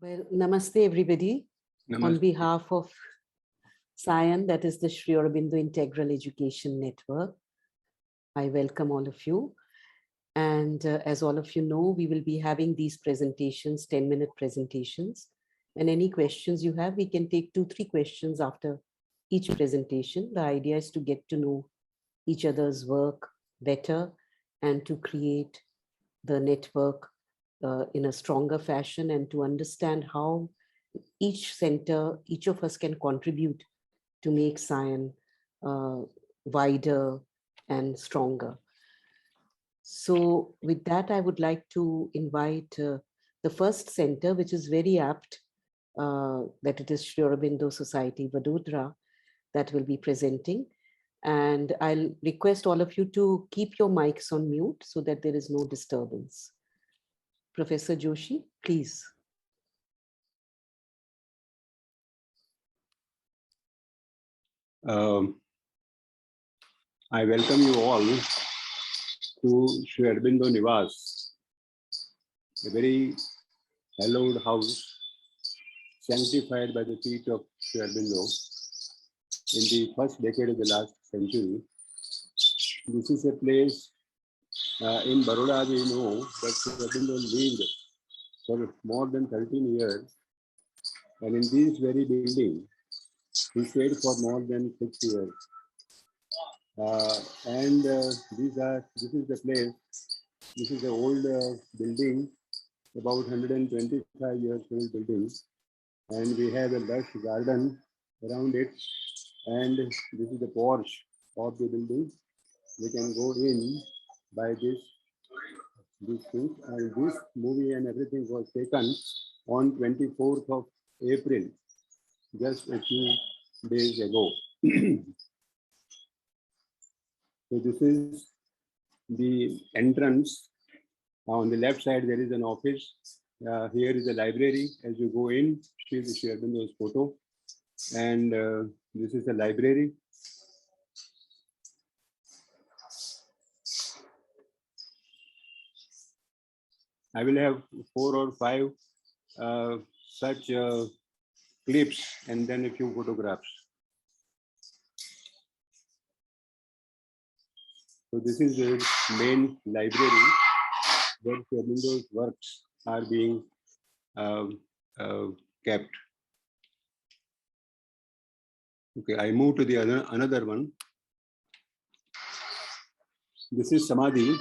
Well, namaste, everybody. Namaste. On behalf of SAIEN, that is the Sri Aurobindo Integral Education Network, I welcome all of you. And as all of you know, we will be having these presentations, 10-minute presentations. And any questions you have, we can take 2-3 questions after each presentation. The idea is to get to know each other's work better and to create the network in a stronger fashion and to understand how each center, each of us can contribute to make SAIEN wider and stronger. So with that, I would like to invite the first center, which is very apt, that it is Sri Aurobindo Society, Vadodara, that will be presenting. And I'll request all of you to keep your mics on mute so that there is no disturbance. Professor Joshi, please. I welcome you all to Sri Aurobindo Nivas, a very hallowed house sanctified by the feet of Sri Aurobindo in the first decade of the last century. This is a place in Baroda, we know that Sri Aurobindo lived for more than 13 years, and in this very building, he stayed for more than 6 years. This is the place, this is the old building, about 125 years old building, and we have a lush garden around it, and this is the porch of the building. We can go in by this thing, and this movie and everything was taken on 24th of April, just a few days ago. So this is the entrance. On the left side, there is an office. Here is a library. As you go in, see the Sri Aurobindo's photo. And this is the library. I will have 4 or 5 such clips and then a few photographs. So this is the main library where Sri Aurobindo's works are being kept. Okay, I move to the another one. This is Samadhi,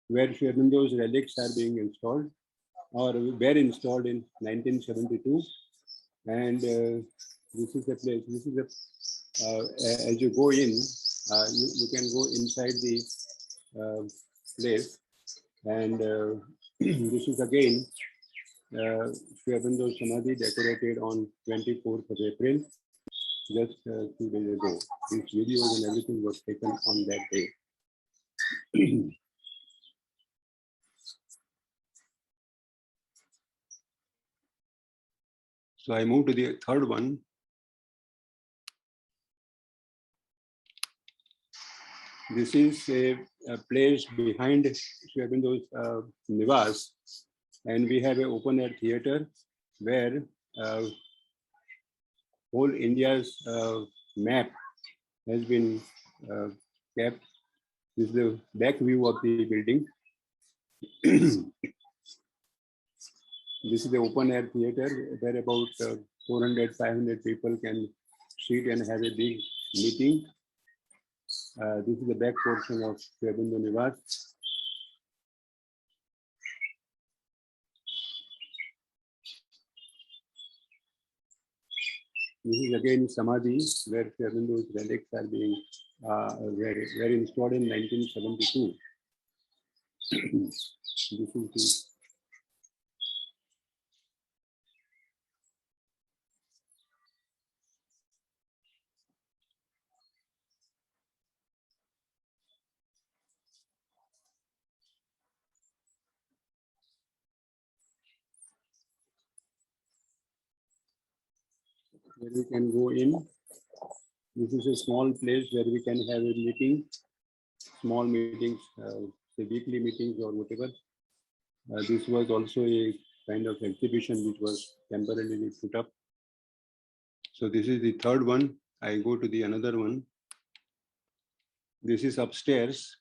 where Sri Aurobindo's relics are being installed, or were installed in 1972. And this is the place. This is the as you go in, you can go inside the place, and this is again Sri Aurobindo Samadhi decorated on 24th of April, just 2 days ago. These videos and everything was taken on that day. So I move to the third one. This is a place behind Sri Aurobindo's Nivas, and we have an open air theater where whole India's map has been kept. This is the back view of the building. This is the open air theater where about 400-500 people can sit and have a big meeting. This is the back portion of Sri Aurobindo Nivas. This is again Samadhi, where Sri Aurobindo's relics are being were installed in 1972. This is the where we can go in. This is a small place where we can have a meeting, small meetings, say weekly meetings or whatever. This was also a kind of exhibition which was temporarily put up. So this is the third one. I go to the another one. This is upstairs,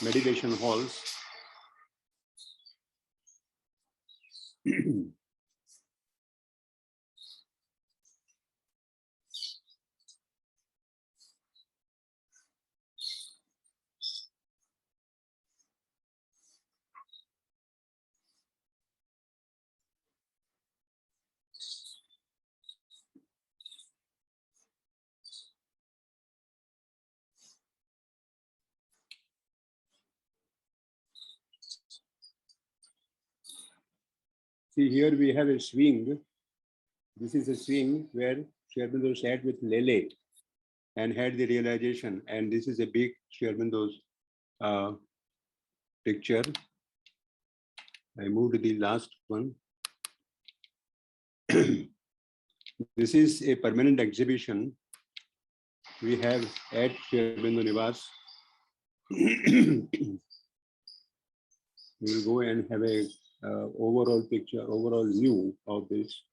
meditation halls. See, here we have a swing. This is a swing where Sri Aurobindo sat with Lele and had the realization. And this is a big Sri Aurobindo's picture. I moved to the last one. This is a permanent exhibition we have at Sri Aurobindo Nivas. We will go and have a overall picture, overall view of this.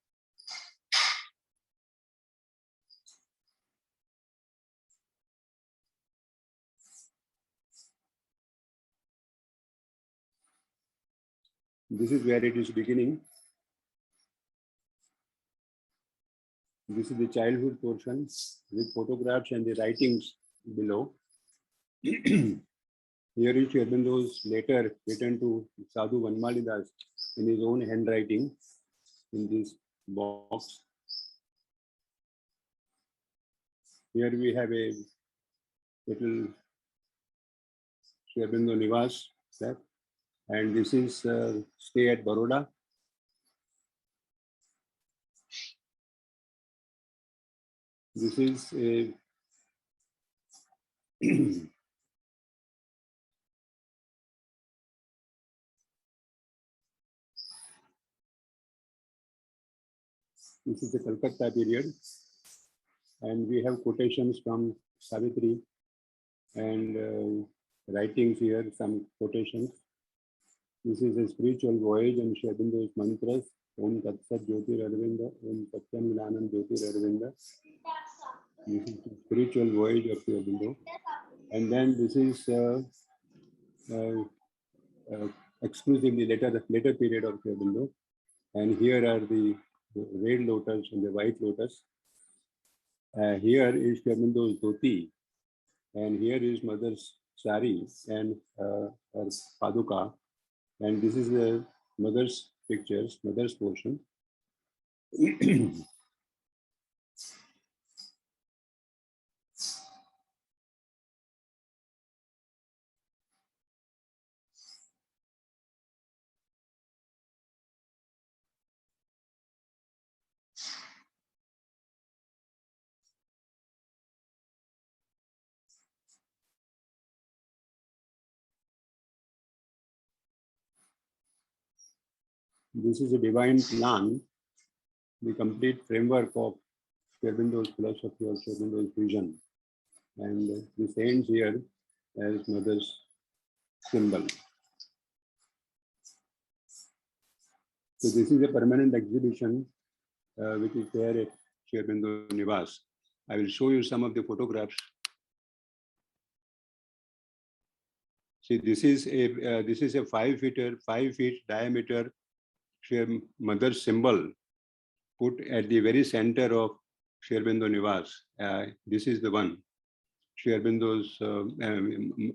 This is where it is beginning. This is the childhood portion with photographs and the writings below. Here is Sri Aurobindo's letter written to Sadhu Vanmalidas in his own handwriting in this box. Here we have a little Sri Aurobindo Nivas set, and this is stay at Baroda. This is a this is the Calcutta period, and we have quotations from Savitri and writings here, some quotations. This is a spiritual voyage and Sri Aurobindo's mantras. Om Tat Sat Jyotir Aravinda, Om Satyam Vilanam Jyotir Aravinda. This is the spiritual voyage of Sri Aurobindo. And then this is exclusively later period of Sri Aurobindo. And here are the red lotus and the white lotus. Here is Sri Aurobindo's dhoti, and here is mother's sari and her paduka. And this is the mother's pictures, mother's portion. This is a divine plan, the complete framework of Sri Aurobindo's philosophy or Sri Aurobindo's vision. And this ends here as mother's symbol. So this is a permanent exhibition which is there at Sri Aurobindo Nivas. I will show you some of the photographs. See, this is a 5 feet diameter mother's symbol put at the very center of Sri Aurobindo Nivas. This is the one, Sri Aurobindo's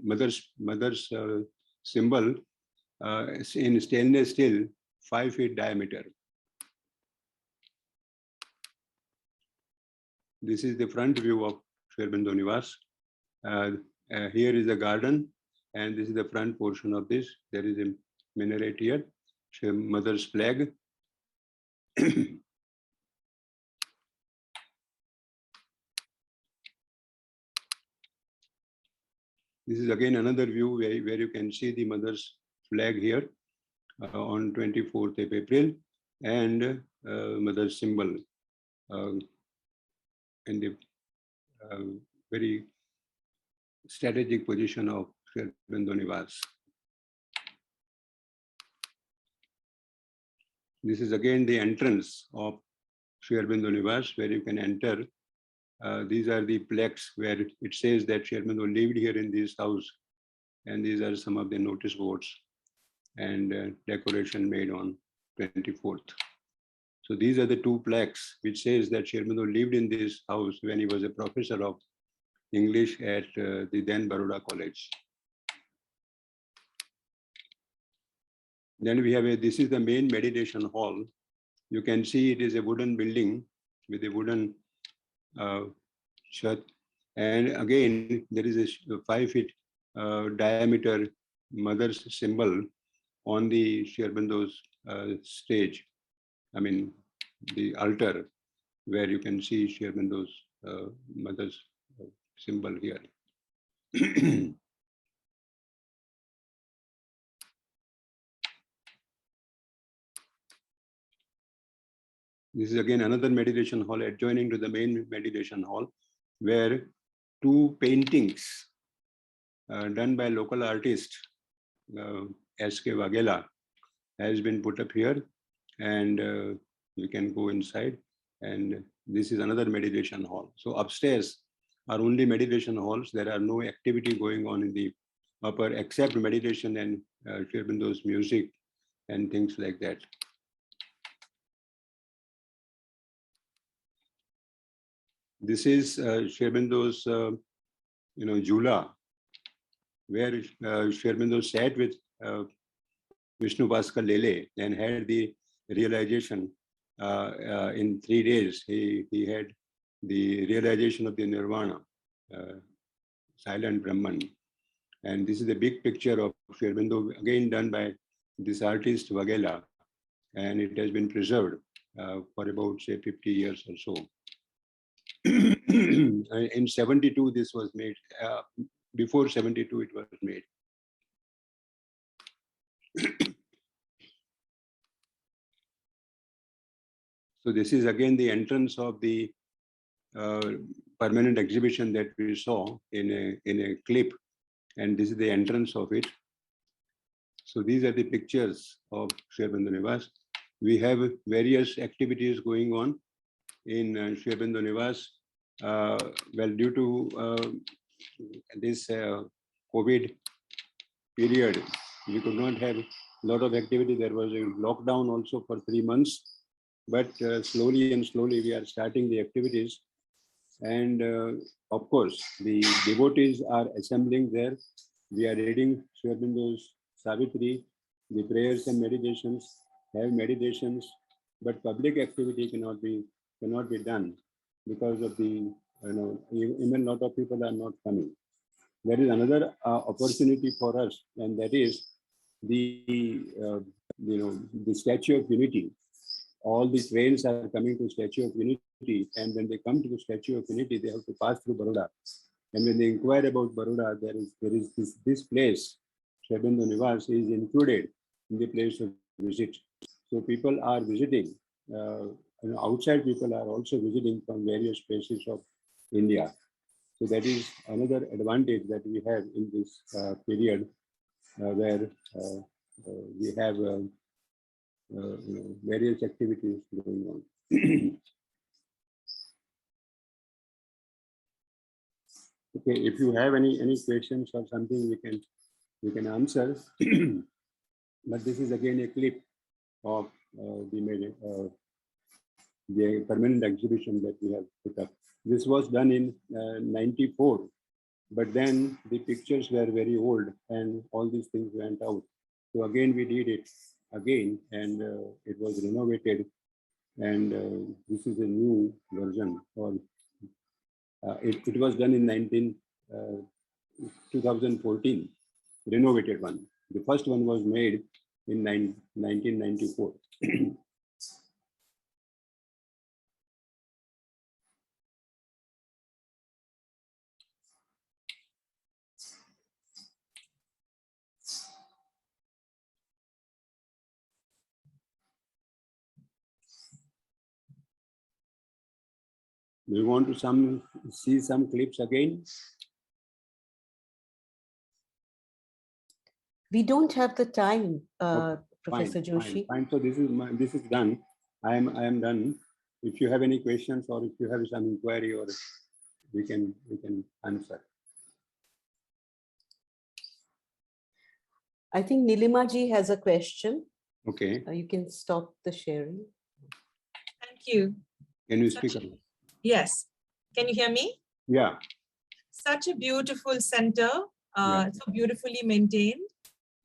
mother's symbol in stainless steel, 5 feet diameter. This is the front view of Sri Aurobindo Nivas. Here is the garden, and this is the front portion of this. There is a minaret here, mother's flag. This is again another view where you can see the mother's flag here on 24th of April, and mother's symbol in the very strategic position of Sri Aurobindo Nivas. This is again the entrance of Sri Aurobindo Nivas, where you can enter. These are the plaques where it says that Sri Aurobindo lived here in this house. And these are some of the notice boards and decoration made on 24th. So these are the two plaques which says that Sri Aurobindo lived in this house when he was a professor of English at the then Baroda College. Then we have this is the main meditation hall. You can see it is a wooden building with a wooden shut. And again, there is a 5 feet diameter mother's symbol on the Sri Aurobindo's stage. I mean, the altar where you can see Sri Aurobindo's mother's symbol here. This is again another meditation hall adjoining to the main meditation hall, where two paintings done by local artist S.K. Vagela has been put up here, and you can go inside. And this is another meditation hall. So upstairs are only meditation halls. There are no activity going on in the upper except meditation and Sri Aurobindo's music and things like that. This is Sri Aurobindo's, Jula, where Sri Aurobindo sat with Vishnu Bhaskar Lele and had the realization in 3 days. He had the realization of the Nirvana, silent Brahman. And this is a big picture of Sri Aurobindo, again done by this artist Vagela, and it has been preserved for about, say, 50 years or so. In 72, this was made. Before 72, it was made. So this is again the entrance of the permanent exhibition that we saw in a clip, and this is the entrance of it. So these are the pictures of Sri Aurobindo Nivas. We have various activities going on in Sri Aurobindo Nivas. Well, due to this COVID period, we could not have a lot of activity. There was a lockdown also for 3 months, but slowly and slowly we are starting the activities. And of course, the devotees are assembling there. We are reading Sri Aurobindo's Savitri, the prayers and meditations, have meditations, but public activity cannot be done because of the, even a lot of people are not coming. There is another opportunity for us, and that is the, the Statue of Unity. All the trains are coming to Statue of Unity, and when they come to the Statue of Unity, they have to pass through Baroda. And when they inquire about Baroda, there is this place, Sri Aurobindo Nivas, is included in the place of visit. So people are visiting. Outside people are also visiting from various places of India. So that is another advantage that we have in this period where we have various activities going on. Okay, if you have any questions or something, we can answer. But this is again a clip of the permanent exhibition that we have put up. This was done in 94, but then the pictures were very old and all these things went out. So again, we did it again, and it was renovated, and this is a new version. Or it was done in 2014, renovated one. The first one was made in 1994. Do you want to see some clips again? We don't have the time. Professor Joshi? Fine. So this is done. I am done. If you have any questions or if you have some inquiry, or we can answer. I think Nilima ji has a question. Okay. You can stop the sharing. Thank you. Can you speak up? Yes. Can you hear me? Yeah. Such a beautiful center, Yeah. so beautifully maintained.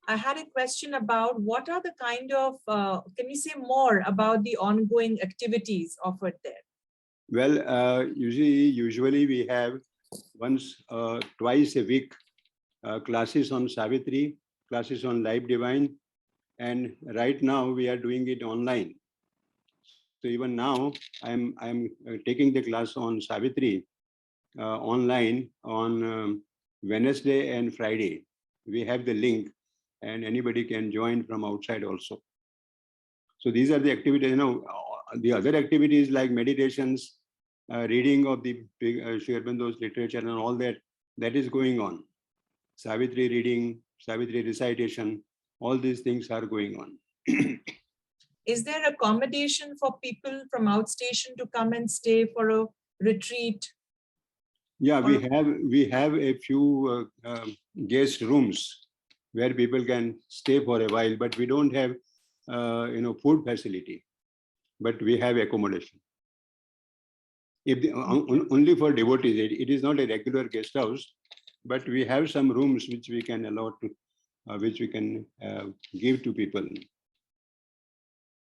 I had a question about what are the kind of, can you say more about the ongoing activities offered there? Well, usually we have twice a week classes on Savitri, classes on Life Divine, and right now we are doing it online. So even now I'm taking the class on Savitri online on Wednesday and Friday. We have the link, and anybody can join from outside also. So these are the activities. The other activities like meditations, reading of the Sri Aurobindo's literature and all that is going on. Savitri reading, Savitri recitation, all these things are going on. Is there accommodation for people from outstation to come and stay for a retreat? Yeah, we have a few guest rooms where people can stay for a while, but we don't have food facility, but we have accommodation. Only for devotees. It is not a regular guest house, but we have some rooms which we can allow to, which we can give to people.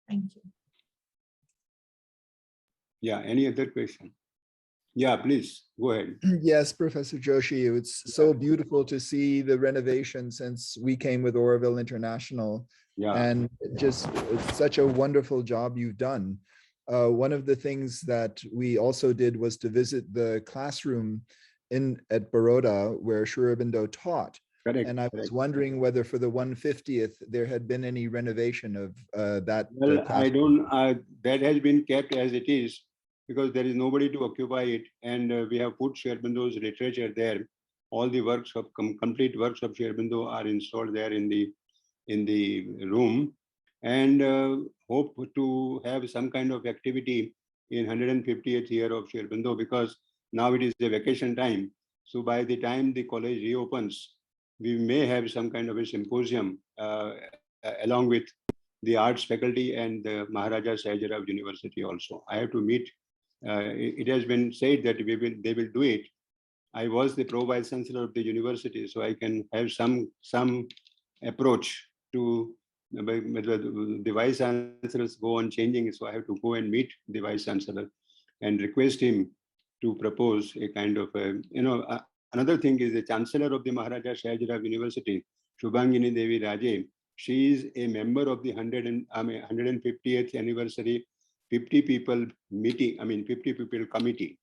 Thank you. Yeah. Any other question? Yeah, please go ahead. Yes, Professor Joshi, it's so beautiful to see the renovation since we came with Auroville International. Yeah. And just it's such a wonderful job you've done. One of the things that we also did was to visit the classroom at Baroda where Sri Aurobindo taught. Correct. And I was wondering whether for the 150th there had been any renovation of that. Well, I don't. That has been kept as it is because there is nobody to occupy it, and we have put Sri Aurobindo's literature there. All the works of complete works of Sri Aurobindo are installed there in the room, and hope to have some kind of activity in 150th year of Sri Aurobindo, because now it is the vacation time. So by the time the college reopens, we may have some kind of a symposium along with the arts faculty and the Maharaja Sayajirao University also. I have to meet. It has been said that they will do it. I was the pro vice chancellor of the university, so I can have some approach to the vice chancellors go on changing. So I have to go and meet the vice chancellor and request him to propose a kind of another thing is the chancellor of the Maharaja Sayajirao University, Shubhangini Devi Raje. She is a member of the 150th anniversary 50 people meeting, 50 people committee.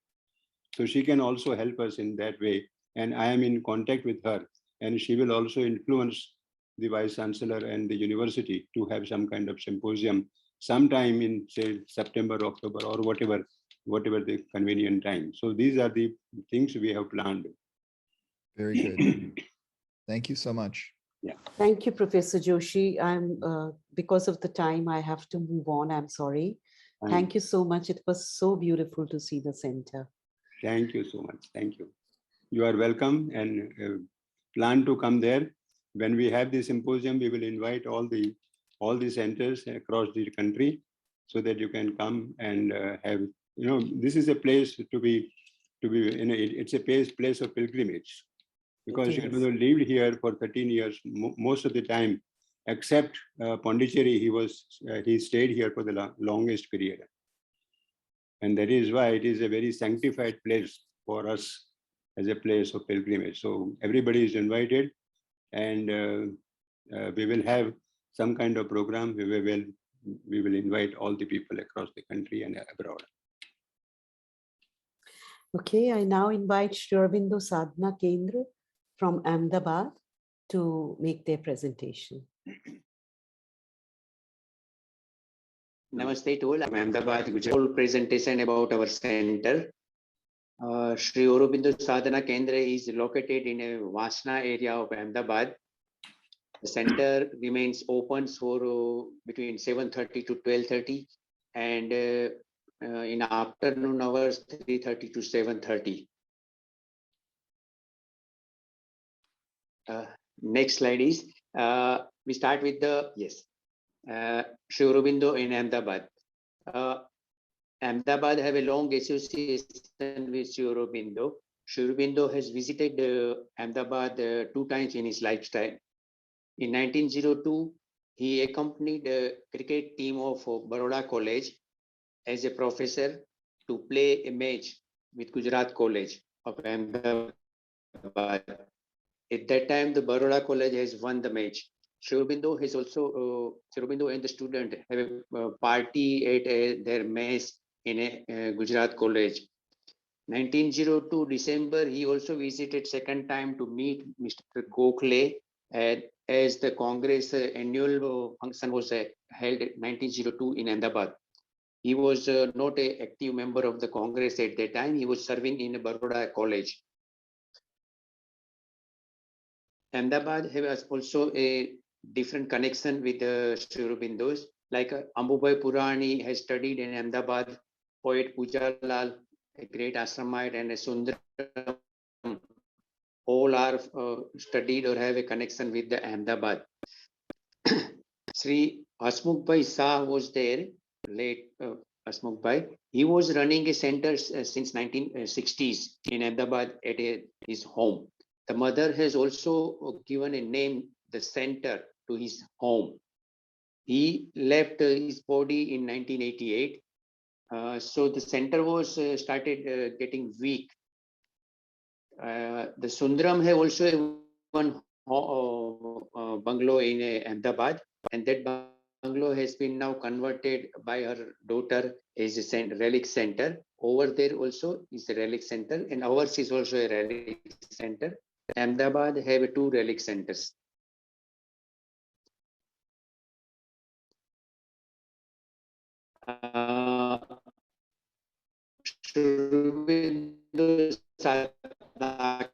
So she can also help us in that way. And I am in contact with her, and she will also influence the vice chancellor and the university to have some kind of symposium sometime in, say, September, October, or whatever the convenient time. So these are the things we have planned. Very good. Thank you so much. Yeah. Thank you, Professor Joshi. Because of the time, I have to move on. I'm sorry. Thank you so much. It was so beautiful to see the center. Thank you so much. Thank you. You are welcome, and plan to come there. When we have the symposium, we will invite all the centers across the country so that you can come and have, this is a place to be, it's a place of pilgrimage. Because he lived here for 13 years, most of the time, except Pondicherry, he stayed here for the longest period. And that is why it is a very sanctified place for us as a place of pilgrimage. So everybody is invited, and we will have some kind of program. We will invite all the people across the country and abroad. Okay, I now invite Sri Aurobindo Sadhna Kendra from Ahmedabad to make their presentation. Namaste to all. I'm Ahmedabad, Gujarat. Presentation about our center. Sri Aurobindo Sadhana Kendra is located in a Vasna area of Ahmedabad. The center remains open for between 7:30 to 12:30, and in afternoon hours 3:30 to 7:30. Next slide is we start with the Sri Aurobindo in Ahmedabad. Ahmedabad have a long association with Sri Aurobindo. Sri Aurobindo has visited Ahmedabad 2 times in his lifetime. In 1902, he accompanied the cricket team of Baroda College as a professor to play a match with Gujarat College of Ahmedabad. At that time, the Baroda College has won the match. Sri Aurobindo has also, Sri Aurobindo and the student have a party at their mess in a Gujarat College. 1902 December, he also visited second time to meet Mr. Gokhale as the Congress annual function was held in 1902 in Ahmedabad. He was not an active member of the Congress at that time. He was serving in Baroda College. Ahmedabad has also a different connection with the Sri Aurobindos. Like Ambubai Purani has studied in Ahmedabad, poet Pujalal, a great Ashramite, and a Sundaram, all are studied or have a connection with the Ahmedabad. Sri Hasmukhbhai Shah was there, late Hasmukhbhai. He was running a center since 1960s in Ahmedabad at his home. The mother has also given a name, the center, to his home. He left his body in 1988. So the center was started getting weak. The Sundaram have also one bungalow in Ahmedabad, and that bungalow has been now converted by her daughter as a relic center. Over there also is a relic center, and ours is also a relic center. Ahmedabad have 2 relic centers. Sadhana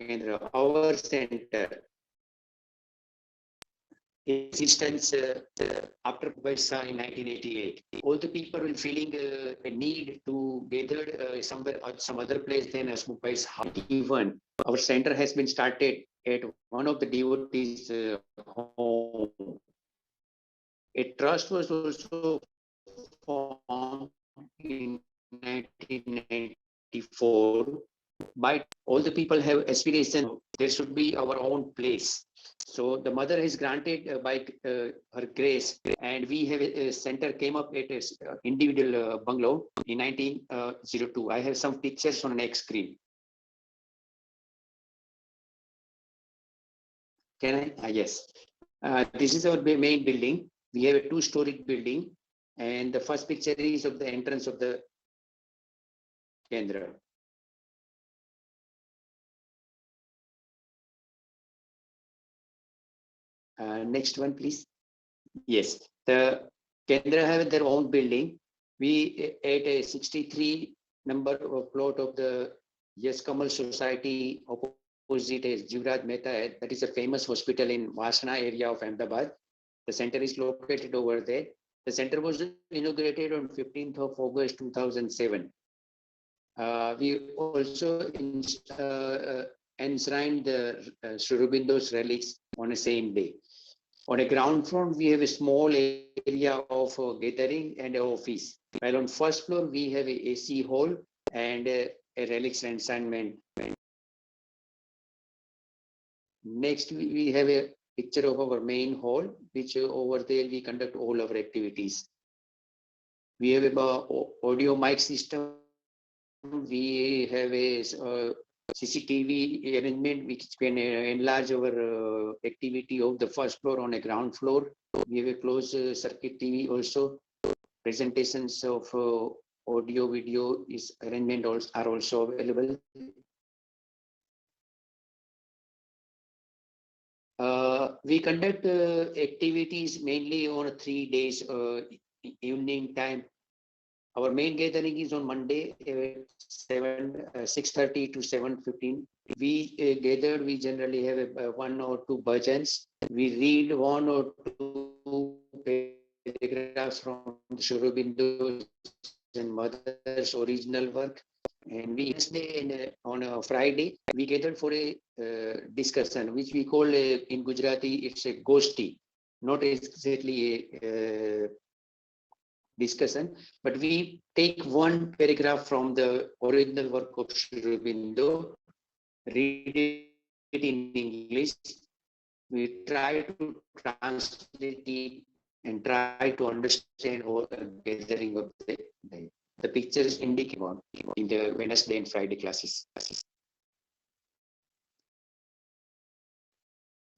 Kendra, our center, existence after Vaisa in 1988. All the people were feeling a need to gather somewhere or some other place than Hasmukhbhai's house. Even our center has been started at one of the devotees' home. A trust was also formed in 1994. But all the people have aspiration. There should be our own place. So the mother has granted by her grace, and we have a center came up at an individual bungalow in 1902. I have some pictures on the next screen. Can I? Yes. This is our main building. We have a 2-story building, and the first picture is of the entrance of the Kendra. Next one, please. Yes, the Kendra have their own building. We at a 63 number of plot of the Yes Kamal Society opposite is Jivraj Mehta. That is a famous hospital in Vasana area of Ahmedabad. The center is located over there. The center was inaugurated on 15th of August 2007. We also enshrined the Sri Aurobindo's relics on the same day. On a ground floor, we have a small area of gathering and an office. While on first floor, we have a AC hall and a relics enshrinement. Next, we have a picture of our main hall, which over there we conduct all our activities. We have a audio mic system. We have a CCTV arrangement which can enlarge our activity of the first floor on a ground floor. We have a closed circuit TV also. Presentations of audio, video is arrangement are also available. We conduct activities mainly on 3 days evening time. Our main gathering is on Monday, 6:30 to 7:15 We gathered, we generally have one or two bhajans. We read one or two paragraphs from Sri Aurobindo and Mother's original work. And we on a Friday, we gathered for a discussion, which we call in Gujarati, it's a goshti, not exactly a discussion, but we take one paragraph from the original work of Sri Aurobindo, read it in English. We try to translate it and try to understand all the gathering of the pictures indicate in the Wednesday and Friday classes.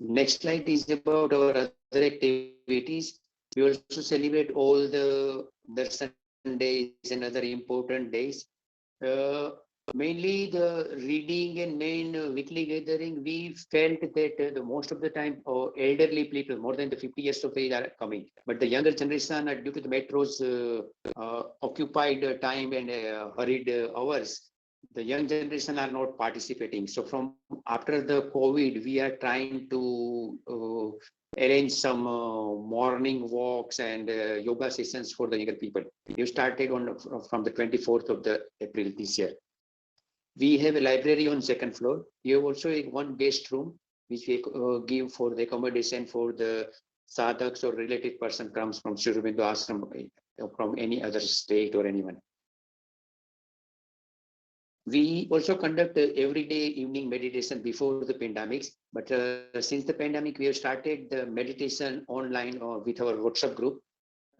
Next slide is about our other activities. We also celebrate all the darshan days and other important days. Mainly the reading and main weekly gathering, we felt that the most of the time elderly people, more than the 50 years of age, are coming. But the younger generation, due to the metro's occupied time and hurried hours, the young generation are not participating. So from after the COVID, we are trying to arrange some morning walks and yoga sessions for the younger people. You started from the 24th of the April this year. We have a library on second floor. We have also one guest room, which we give for the accommodation for the sadhaks or related person comes from Sri Aurobindo ashram, from any other state or anyone. We also conduct everyday evening meditation before the pandemics, but since the pandemic, we have started the meditation online with our WhatsApp group.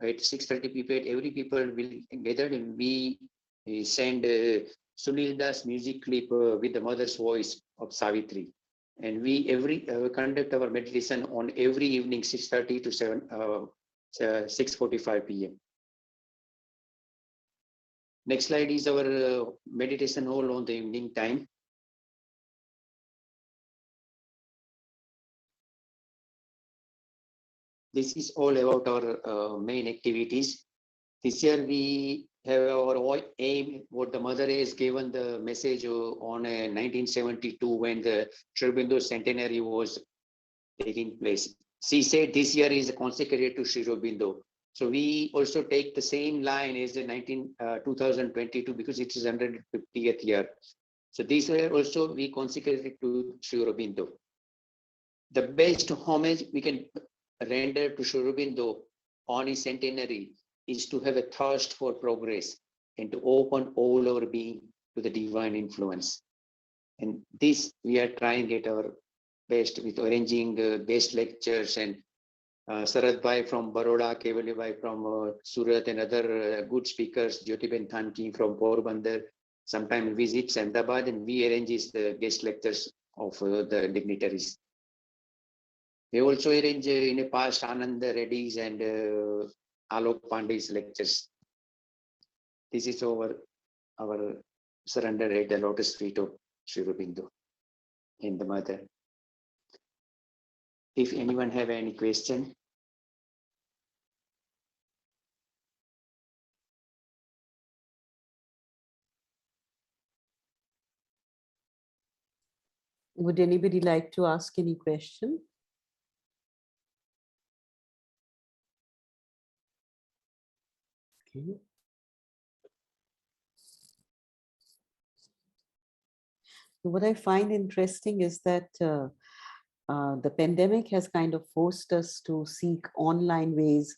At 6:30 people, every people will gather and we send Sunil Das music clip with the mother's voice of Savitri. And we conduct our meditation on every evening, 6:30 to 6:45 p.m. Next slide is our meditation hall on the evening time. This is all about our main activities. This year we have our aim, what the mother has given the message on 1972 when the Sri Aurobindo centenary was taking place. She said this year is consecrated to Sri Aurobindo. So we also take the same line as the 2022 because it is 150th year. So this year also we consecrated to Sri Aurobindo. The best homage we can render to Sri Aurobindo on his centenary is to have a thirst for progress and to open all our being to the divine influence. And this we are trying at our best with arranging guest lectures and Sarath Bhai from Baroda, Kevali Bhai from Surat and other good speakers, Jyotiben Thanki from Porbandar, sometimes visits Ahmedabad and we arrange the guest lectures of the dignitaries. We also arrange in the past Anand Reddy's and Alok Pandey's lectures. This is our surrender at the lotus feet of Sri Aurobindo and the mother. If anyone have any question. Would anybody like to ask any question? Okay. What I find interesting is that the pandemic has kind of forced us to seek online ways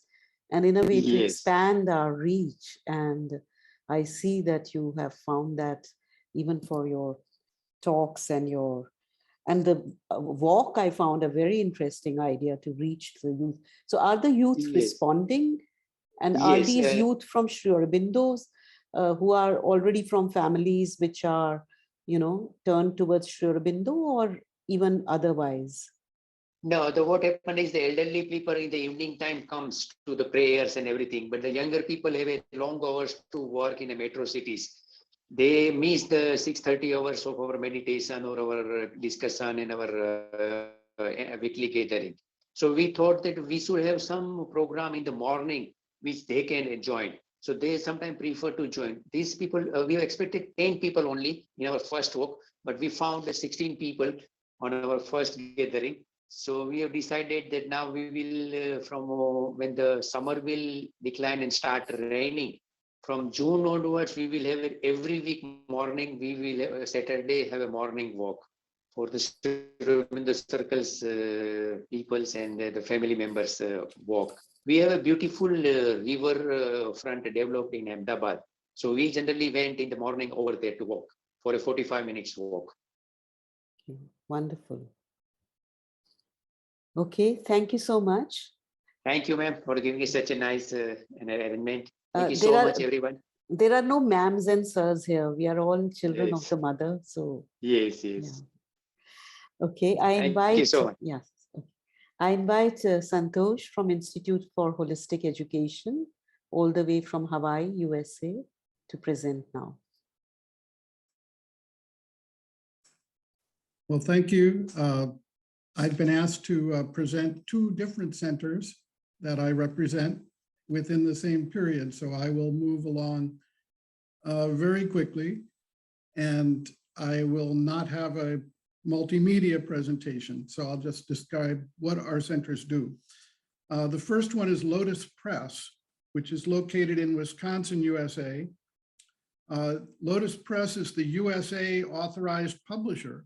and in a way to expand our reach. And I see that you have found that even for your talks and the walk, I found a very interesting idea to reach the youth. So are the youth responding? And are these youth from Sri Aurobindo's who are already from families which are, turned towards Sri Aurobindo or even otherwise? No, what happened is the elderly people in the evening time comes to the prayers and everything, but the younger people have a long hours to work in the metro cities. They miss the 6:30 hours of our meditation or our discussion and our weekly gathering. So we thought that we should have some program in the morning which they can join. So they sometimes prefer to join. These people, we expected 10 people only in our first walk, but we found 16 people on our first gathering. So we have decided that now we will, from when the summer will decline and start raining, from June onwards, we will have every week morning, we will have Saturday have a morning walk for the circles, peoples and the family members walk. We have a beautiful river front developed in Ahmedabad. So we generally went in the morning over there to walk for a 45 minutes walk. Wonderful. Okay, thank you so much. Thank you, ma'am, for giving me such a nice arrangement. Thank you so there are- much, everyone. There are no ma'ams and sirs here. We are all children of Yes. the mother. So Yes, yeah. yes. Okay, I Thank invite you so much. yes. Okay. I invite Santosh from Institute for Holistic Education, all the way from Hawaii, USA, to present now. Well, thank you. I've been asked to present two different centers that I represent within the same period. So I will move along very quickly, and I will not have a multimedia presentation. So I'll just describe what our centers do. The first one is Lotus Press, which is located in Wisconsin, USA. Lotus Press is the USA authorized publisher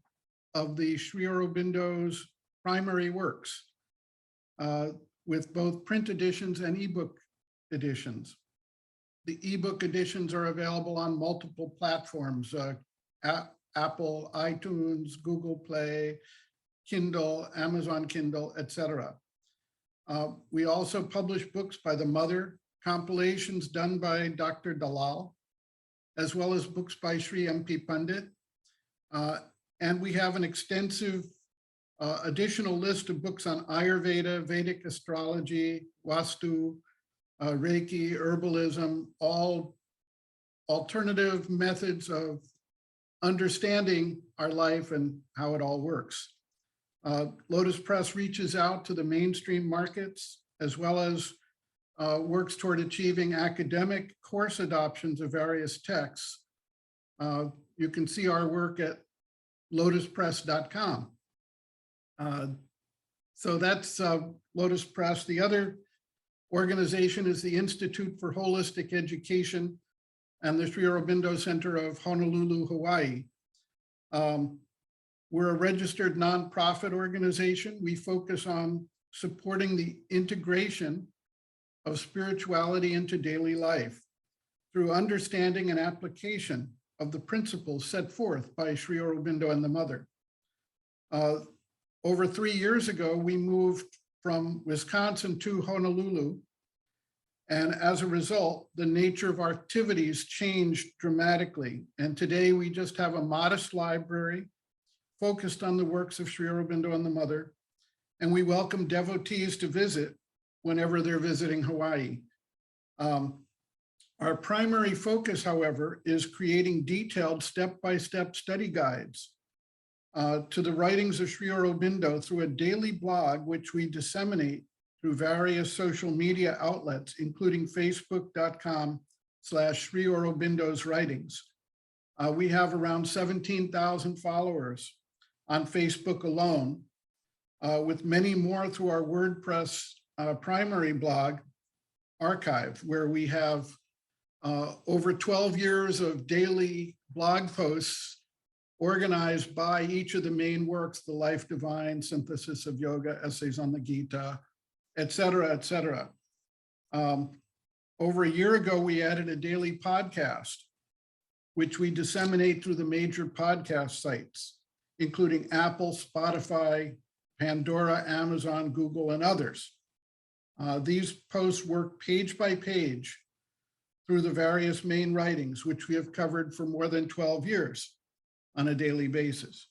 of the Sri Aurobindo's primary works, with both print editions and ebook editions. The ebook editions are available on multiple platforms, Apple, iTunes, Google Play, Kindle, Amazon Kindle, etc. We also publish books by the mother, compilations done by Dr. Dalal, as well as books by Sri M.P. Pandit. And we have an extensive additional list of books on Ayurveda, Vedic astrology, Vastu, Reiki, herbalism, all alternative methods of understanding our life and how it all works. Lotus Press reaches out to the mainstream markets, as well as works toward achieving academic course adoptions of various texts. You can see our work at lotuspress.com. So that's Lotus Press. The other organization is the Institute for Holistic Education and the Sri Aurobindo Center of Honolulu, Hawaii. We're a registered nonprofit organization. We focus on supporting the integration of spirituality into daily life through understanding and application of the principles set forth by Sri Aurobindo and the Mother. Over 3 years ago, we moved from Wisconsin to Honolulu. And as a result, the nature of our activities changed dramatically. And today we just have a modest library focused on the works of Sri Aurobindo and the Mother. And we welcome devotees to visit whenever they're visiting Hawaii. Our primary focus, however, is creating detailed step-by-step study guides to the writings of Sri Aurobindo through a daily blog, which we disseminate through various social media outlets, including facebook.com/Sri Aurobindo's writings. We have around 17,000 followers on Facebook alone, with many more through our WordPress primary blog archive, where we have over 12 years of daily blog posts organized by each of the main works, The Life Divine, Synthesis of Yoga, Essays on the Gita, et cetera, et cetera. Over a year ago, we added a daily podcast, which we disseminate through the major podcast sites, including Apple, Spotify, Pandora, Amazon, Google, and others. These posts work page by page through the various main writings, which we have covered for more than 12 years on a daily basis.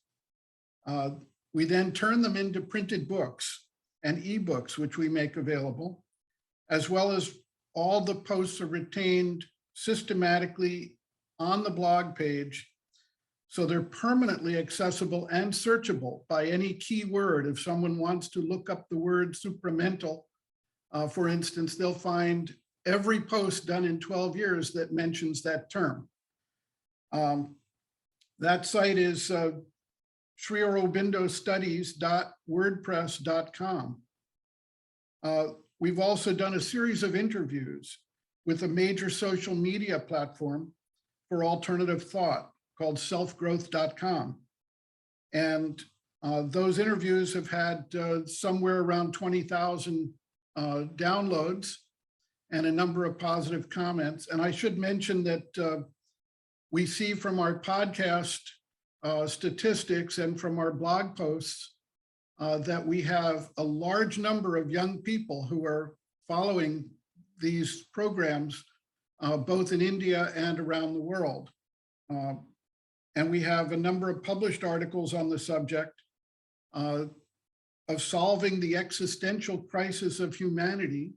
We then turn them into printed books and ebooks, which we make available, as well as all the posts are retained systematically on the blog page. So they're permanently accessible and searchable by any keyword. If someone wants to look up the word supramental, for instance, they'll find every post done in 12 years that mentions that term. That site is Sri Aurobindo Studies.wordpress.com. We've also done a series of interviews with a major social media platform for alternative thought called selfgrowth.com. And those interviews have had somewhere around 20,000 downloads and a number of positive comments. And I should mention that we see from our podcast statistics and from our blog posts that we have a large number of young people who are following these programs, both in India and around the world. And we have a number of published articles on the subject of solving the existential crisis of humanity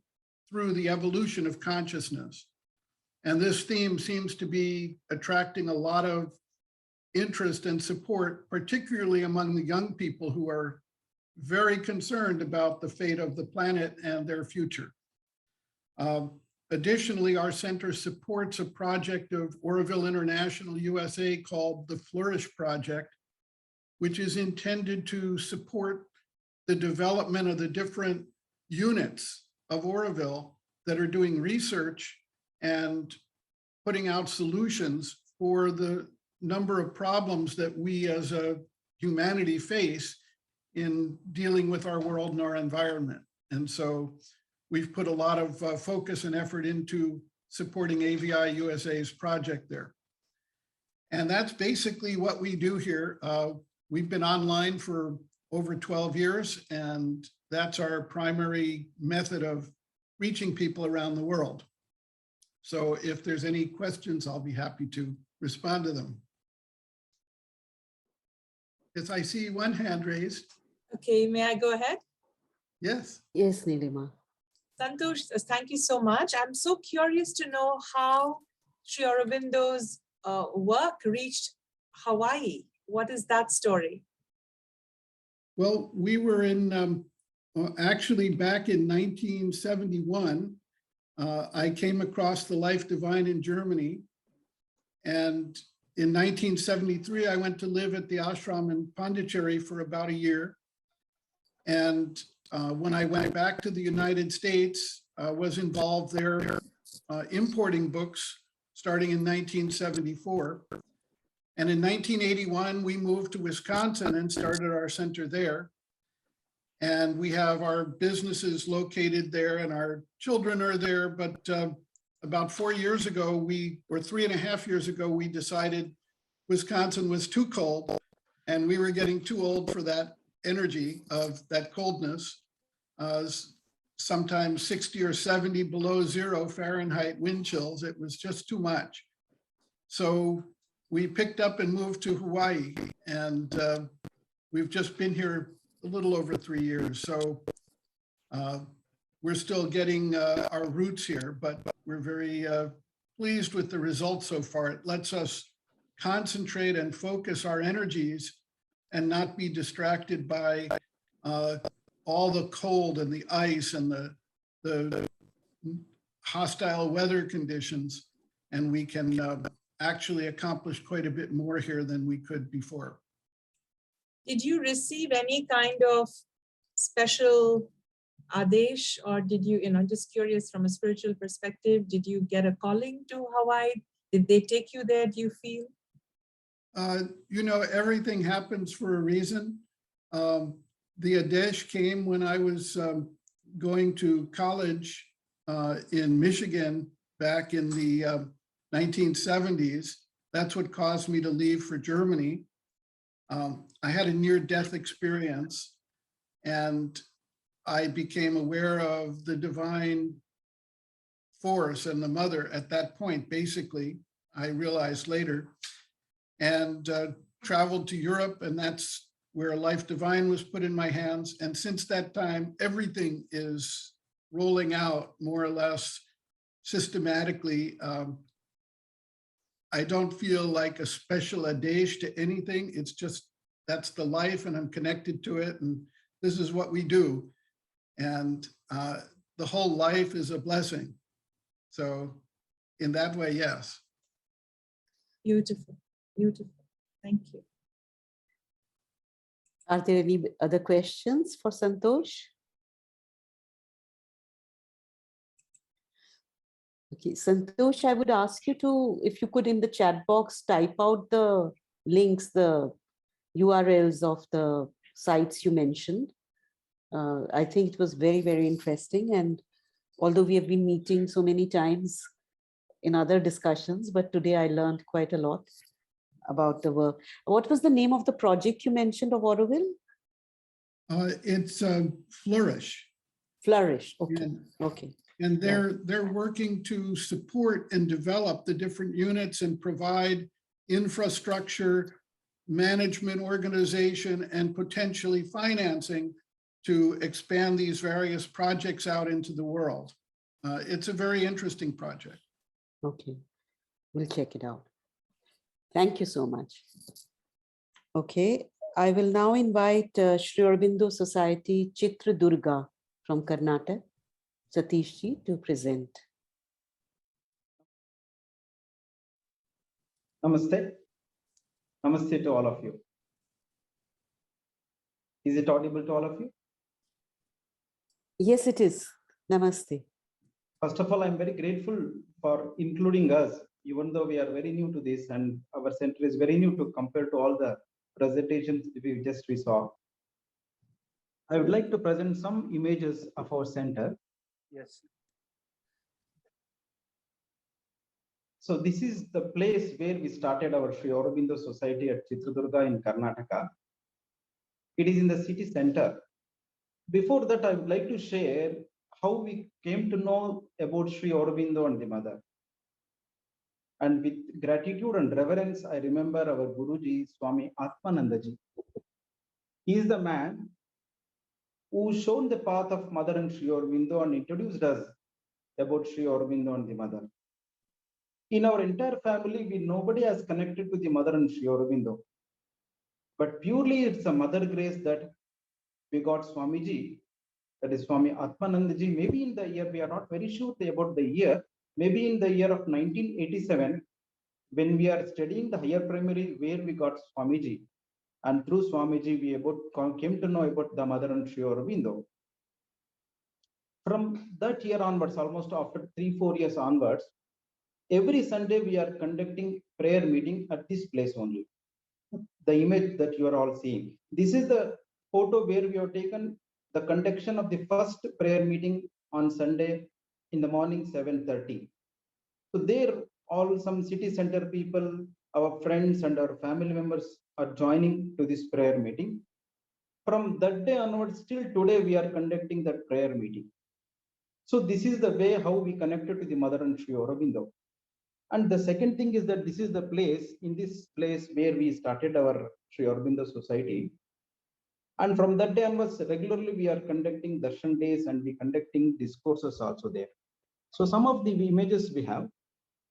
through the evolution of consciousness. And this theme seems to be attracting a lot of interest and support, particularly among the young people who are very concerned about the fate of the planet and their future. Additionally, our center supports a project of Auroville International USA called the Flourish Project, which is intended to support the development of the different units of Auroville that are doing research and putting out solutions for the number of problems that we as a humanity face in dealing with our world and our environment. And so we've put a lot of focus and effort into supporting AVI USA's project there. And that's basically what we do here. We've been online for over 12 years, and that's our primary method of reaching people around the world. So if there's any questions, I'll be happy to respond to them. Yes, I see one hand raised. Okay, may I go ahead? Yes. Yes, Nilima. Santosh, thank you so much. I'm so curious to know how Sri Aurobindo's work reached Hawaii. What is that story? Well, we were in, actually back in 1971, I came across the Life Divine in Germany. And in 1973, I went to live at the ashram in Pondicherry for about a year. And when I went back to the United States, was involved there importing books starting in 1974. And in 1981, we moved to Wisconsin and started our center there. And we have our businesses located there and our children are there. But about 4 years ago, or 3.5 years ago, we decided Wisconsin was too cold and we were getting too old for that energy of that coldness. Sometimes 60 or 70 below 0 Fahrenheit wind chills. It was just too much. So we picked up and moved to Hawaii, and we've just been here a little over 3 years. So we're still getting our roots here, but we're very pleased with the results so far. It lets us concentrate and focus our energies and not be distracted by all the cold and the ice and the hostile weather conditions. And we can actually accomplish quite a bit more here than we could before. Did you receive any kind of special adesh, or did you, just curious from a spiritual perspective, did you get a calling to Hawaii? Did they take you there, do you feel? Everything happens for a reason. The adesh came when I was going to college in Michigan back in the 1970s. That's what caused me to leave for Germany. I had a near-death experience, and I became aware of the divine force and the mother at that point, basically, I realized later, and traveled to Europe, and that's where Life Divine was put in my hands. And since that time, everything is rolling out more or less systematically. I don't feel like a special adesh to anything. It's just, that's the life and I'm connected to it. And this is what we do. And the whole life is a blessing. So in that way, yes. Beautiful, beautiful. Thank you. Are there any other questions for Santosh? Okay, Santosh, I would ask you to, if you could in the chat box, type out the links, the URLs of the sites you mentioned. I think it was very, very interesting. And although we have been meeting so many times in other discussions, but today I learned quite a lot about the work. What was the name of the project you mentioned of Auroville? It's Flourish. Flourish. Okay. And, Okay. and they're working to support and develop the different units and provide infrastructure, management, organization, and potentially financing to expand these various projects out into the world. It's a very interesting project. Okay. We'll check it out. Thank you so much. Okay. I will now invite Sri Aurobindo Society Chitradurga from Karnataka, Satish ji, to present. Namaste. Namaste to all of you. Is it audible to all of you? Yes, it is. Namaste. First of all, I'm very grateful for including us, even though we are very new to this and our center is very new to compare to all the presentations we saw. I would like to present some images of our center. Yes. So this is the place where we started our Sri Aurobindo Society at Chitradurga in Karnataka. It is in the city center. Before that, I would like to share how we came to know about Sri Aurobindo and the Mother. And with gratitude and reverence, I remember our Guruji, Swami Atmanandaji. He is the man who shown the path of Mother and Sri Aurobindo and introduced us about Sri Aurobindo and the Mother. In our entire family, nobody has connected to the Mother and Sri Aurobindo. But purely it's a Mother grace that we got Swamiji, that is Swami Atmanandaji. Maybe in the year, we are not very sure about the year, maybe in the year of 1987, when we are studying the higher primary, where we got Swamiji. And through Swamiji, we came to know about the Mother and Sri Aurobindo. From that year onwards, almost after 3-4 years onwards, every Sunday we are conducting prayer meeting at this place only. The image that you are all seeing. This is the photo where we have taken the conduction of the first prayer meeting on Sunday in the morning 7:30. So there all some city center people, our friends and our family members are joining to this prayer meeting. From that day onwards, till today, we are conducting that prayer meeting. So this is the way how we connected to the Mother and Sri Aurobindo. And the second thing is that this is the place, in this place where we started our Sri Aurobindo Society. And from that day onwards, regularly we are conducting darshan days and we conducting discourses also there. So some of the images we have.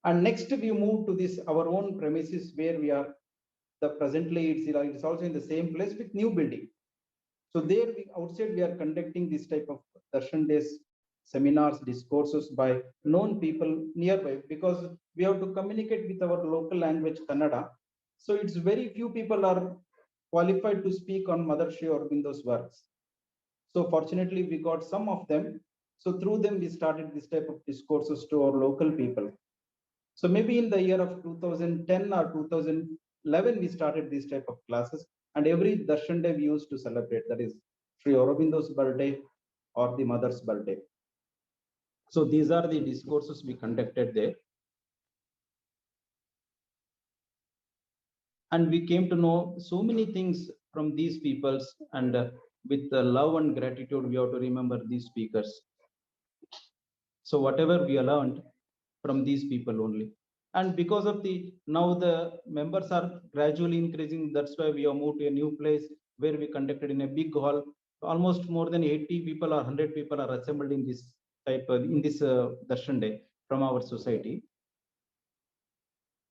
And next we move to this, our own premises where we are, presently it's also in the same place with new building. So there outside we are conducting this type of darshan days, seminars, discourses by known people nearby, because we have to communicate with our local language, Kannada. So it's very few people are qualified to speak on Mother Sri Aurobindo's works. So fortunately, we got some of them. So through them, we started this type of discourses to our local people. So maybe in the year of 2010 or 2011, we started this type of classes. And every darshan day we used to celebrate, that is Sri Aurobindo's birthday or the Mother's birthday. So these are the discourses we conducted there. And we came to know so many things from these peoples, and with the love and gratitude, we have to remember these speakers. So whatever we learned from these people only. And because of now the members are gradually increasing, that's why we have moved to a new place where we conducted in a big hall. Almost more than 80 people or 100 people are assembled in this darshan day from our society.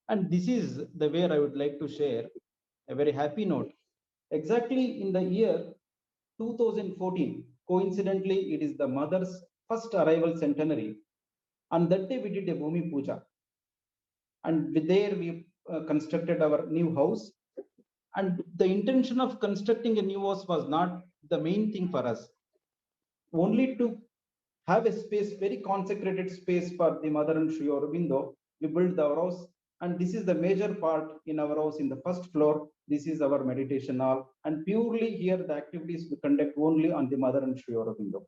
And this is the where I would like to share a very happy note. Exactly in the year 2014, coincidentally, it is the Mother's first arrival centenary. On that day, we did a Bhumi Puja. And there we constructed our new house. And the intention of constructing a new house was not the main thing for us. Only to have a space, very consecrated space for the Mother and Sri Aurobindo, we built our house. And this is the major part in our house in the first floor. This is our meditation hall. And purely here, the activities we conduct only on the Mother and Sri Aurobindo.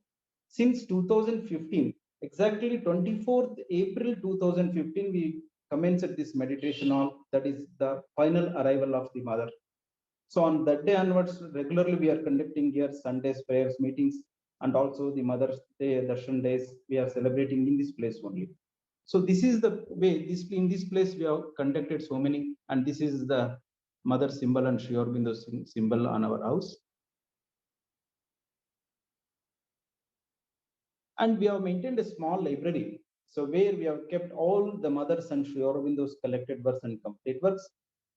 Since 2015, exactly 24th April 2015, we commenced this meditation hall. That is the final arrival of the Mother. So on that day onwards, regularly we are conducting here Sundays prayers meetings, and also the Mother's Day Darshan days we are celebrating in this place only. So this is the way, in this place we have conducted so many, and this is the Mother symbol and Sri Aurobindo symbol on our house. And we have maintained a small library. So where we have kept all the Mothers and Sri Aurobindo's collected works and complete works.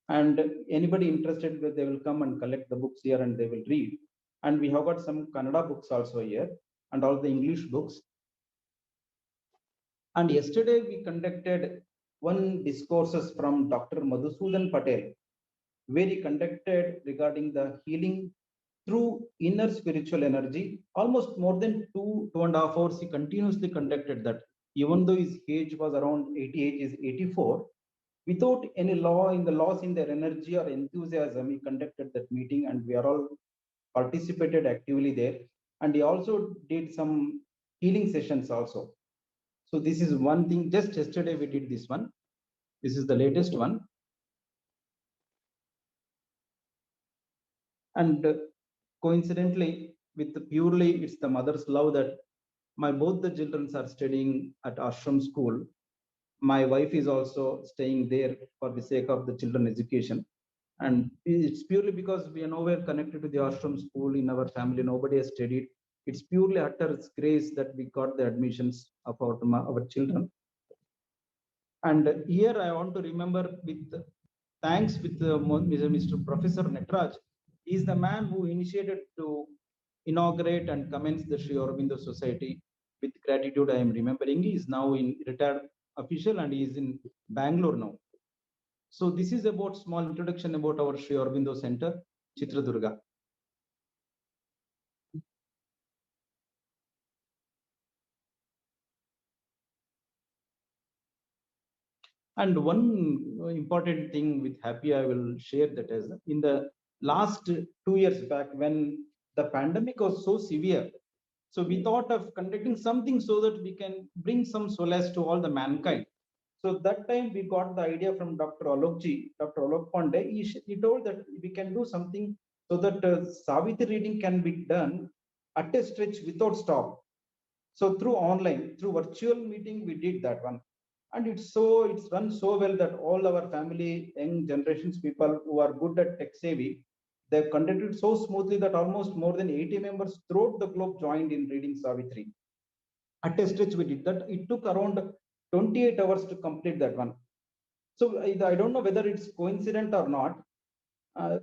And anybody interested, they will come and collect the books here and they will read. And we have got some Kannada books also here and all the English books. And yesterday we conducted one discourses from Dr. Madhusudan Patel, where he conducted regarding the healing through inner spiritual energy. Almost more than 2.5 hours, he continuously conducted that. Even though his age was around 88, is 84, without any loss in their energy or enthusiasm, he conducted that meeting, and we are all participated actively there. And he also did some healing sessions also. So this is one thing. Just yesterday we did this one. This is the latest one. And coincidentally, with purely it's the mother's love that both the children are studying at ashram school. My wife is also staying there for the sake of the children education. And it's purely because we are nowhere connected to the ashram school in our family. Nobody has studied. It's purely utter grace that we got the admissions of our children. And here I want to remember with thanks with Mr. Professor Netraj. He is the man who initiated to inaugurate and commence the Sri Aurobindo Society. With gratitude, I am remembering. He is now in retired official and he is in Bangalore now. So this is about small introduction about our Sri Aurobindo Center, Chitradurga. And one important thing with Happy, I will share that as in the last 2 years back when the pandemic was so severe. So we thought of conducting something so that we can bring some solace to all the mankind. So that time we got the idea from Dr. Alokji, Dr. Alok Pandey. He told that we can do something so that Savitri reading can be done at a stretch without stop. So through online, through virtual meeting, we did that one. And it's run so well that all our family, young generations, people who are good at tech savvy, they've conducted so smoothly that almost more than 80 members throughout the globe joined in reading Savitri. At a stretch, we did that. It took around 28 hours to complete that one. So I don't know whether it's coincident or not.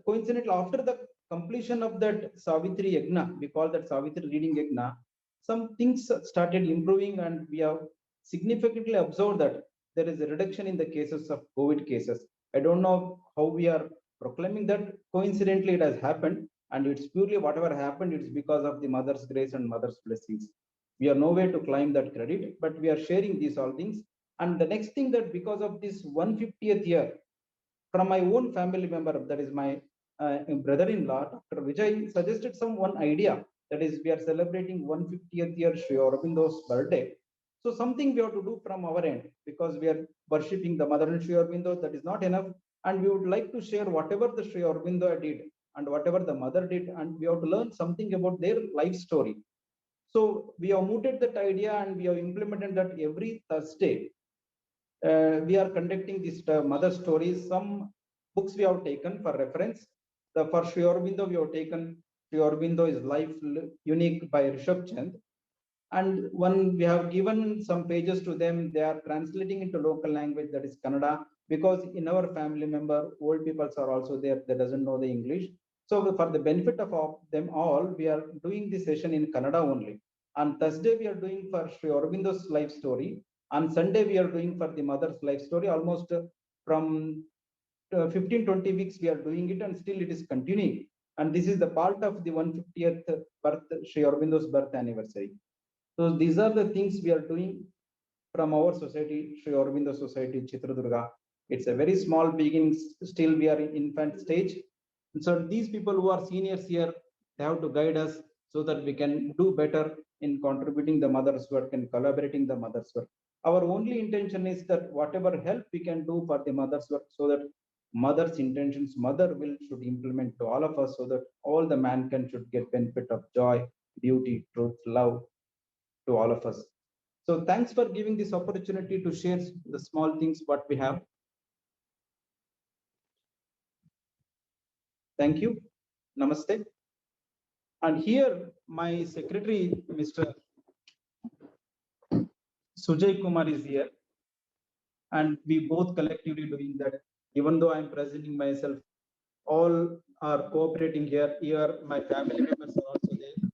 Coincidentally, after the completion of that Savitri Yagna, we call that Savitri reading Yagna, some things started improving, and we have significantly observed that there is a reduction in the cases of COVID cases. I don't know how we are proclaiming that. Coincidentally, it has happened, and it's purely whatever happened, it's because of the Mother's grace and Mother's blessings. We are nowhere to claim that credit, but we are sharing these all things. And the next thing that because of this 150th year, from my own family member, that is my brother-in-law, Dr. Vijay, suggested one idea. That is, we are celebrating 150th year Sri Aurobindo's birthday. So something we have to do from our end, because we are worshipping the Mother and Sri Aurobindo. That is not enough. And we would like to share whatever the Sri Aurobindo did and whatever the Mother did. And we have to learn something about their life story. So we have mooted that idea and we have implemented that every Thursday. We are conducting this Mother stories. Some books we have taken for reference. For Sri Aurobindo, we have taken Sri Aurobindo is Life Unique by Rishabh Chand. And we have given some pages to them. They are translating into local language, that is Kannada, because in our family member, old people are also there that doesn't know the English. So for the benefit of them all, we are doing this session in Kannada only. On Thursday, we are doing for Sri Aurobindo's life story. On Sunday, we are doing for the mother's life story. Almost from 15-20 weeks, we are doing it, and still it is continuing. And this is the part of the 150th birth, Sri Aurobindo's birth anniversary. So these are the things we are doing from our society, Sri Aurobindo Society, Chitradurga. It's a very small beginning. Still, we are in infant stage. And so these people who are seniors here, they have to guide us so that we can do better in contributing the mother's work and collaborating the mother's work. Our only intention is that whatever help we can do for the mother's work, so that mother's intentions, mother will should implement to all of us, so that all the mankind should get benefit of joy, beauty, truth, love to all of us. So thanks for giving this opportunity to share the small things what we have. Thank you. Namaste. And here my secretary, Mr. Sujay Kumar, is here. And we both collectively doing that. Even though I'm presenting myself, all are cooperating here. Here, my family members are also there.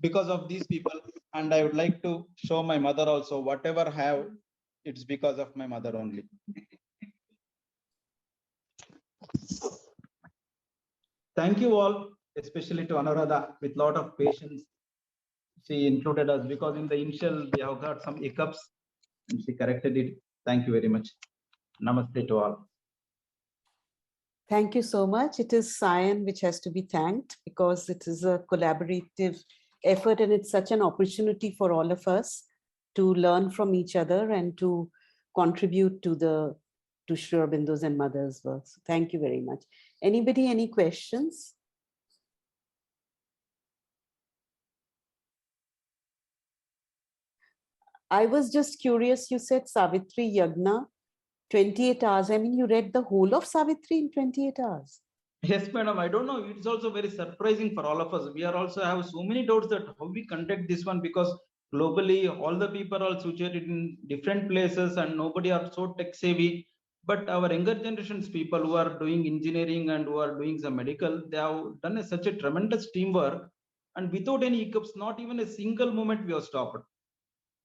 Because of these people, and I would like to show my mother also. Whatever I have, it's because of my mother only. Thank you all, especially to Anuradha, with lot of patience. She included us because in the initial we have got some hiccups and she corrected it. Thank you very much. Namaste to all. Thank you so much. It is SAIEN which has to be thanked, because it is a collaborative effort, and it's such an opportunity for all of us to learn from each other and to contribute to Sri Aurobindo's and Mother's work. So thank you very much. Anybody, any questions? I was just curious, you said Savitri Yagna, 28 hours. I mean, you read the whole of Savitri in 28 hours. Yes, madam. I don't know. It's also very surprising for all of us. We are also have so many doubts that how we conduct this one, because globally all the people are situated in different places and nobody are so tech savvy. But our younger generations people who are doing engineering and who are doing some medical, they have done such a tremendous teamwork, and without any hiccups, not even a single moment we have stopped.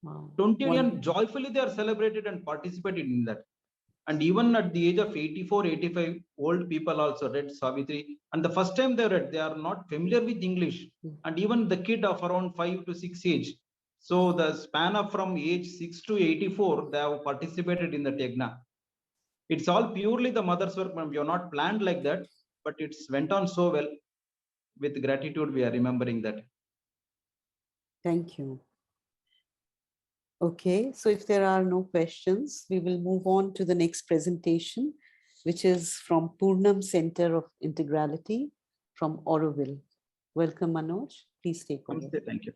Wow. 21 joyfully they are celebrated and participated in that. And even at the age of 84, 85, old people also read Savitri. And the first time they read, they are not familiar with English. And even the kid of around 5 to 6 age. So the span of from age 6 to 84, they have participated in the Yagna. It's all purely the mother's work. We have not planned like that, but it's went on so well. With gratitude, we are remembering that. Thank you. Okay, so if there are no questions, we will move on to the next presentation, which is from Purnam Center of Integrality from Auroville. Welcome, Manoj. Please take over. Thank you.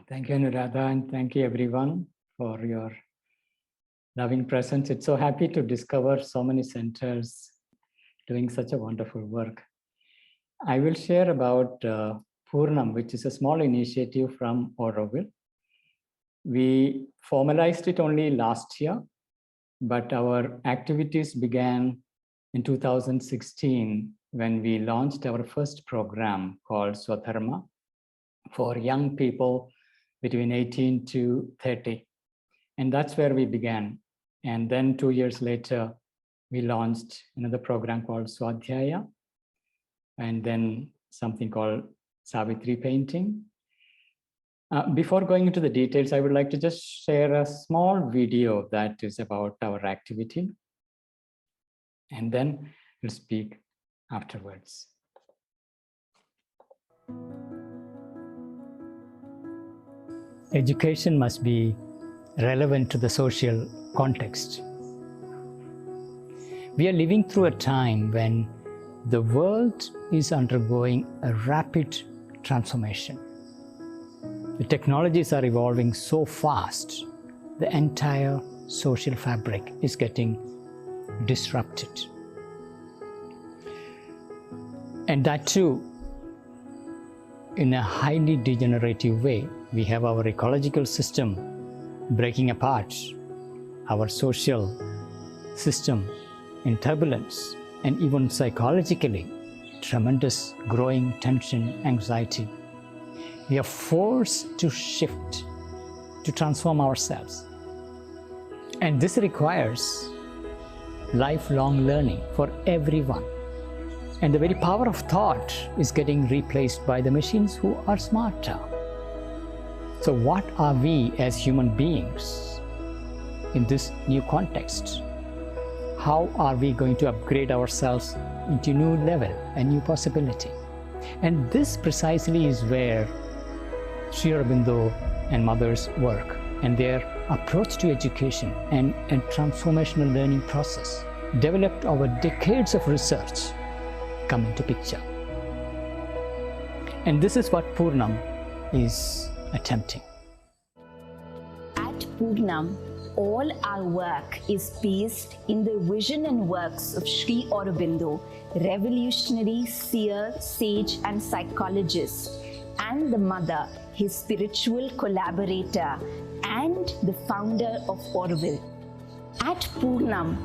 Thank you, Anuradha, and thank you everyone for your loving presence. It's so happy to discover so many centers doing such a wonderful work. I will share about Purnam, which is a small initiative from Auroville. We formalized it only last year, but our activities began in 2016 when we launched our first program called Swadharma for young people between 18 to 30. And that's where we began. And then 2 years later, we launched another program called Swadhyaya, and then something called Savitri painting. Before going into the details, I would like to just share a small video that is about our activity, and then we'll speak afterwards. Education must be relevant to the social context. We are living through a time when the world is undergoing a rapid transformation. The technologies are evolving so fast, the entire social fabric is getting disrupted. And that too, in a highly degenerative way. We have our ecological system breaking apart, our social system in turbulence, and even psychologically, tremendous growing tension, anxiety. We are forced to shift, to transform ourselves. And this requires lifelong learning for everyone. And the very power of thought is getting replaced by the machines who are smarter. So what are we as human beings in this new context? How are we going to upgrade ourselves into a new level, a new possibility? And this precisely is where Sri Aurobindo and mothers work, and their approach to education and transformational learning process developed over decades of research come into picture. And this is what Purnam is attempting. At Purnam, all our work is based in the vision and works of Sri Aurobindo, revolutionary seer, sage and psychologist, and the mother, his spiritual collaborator and the founder of Auroville. At Purnam,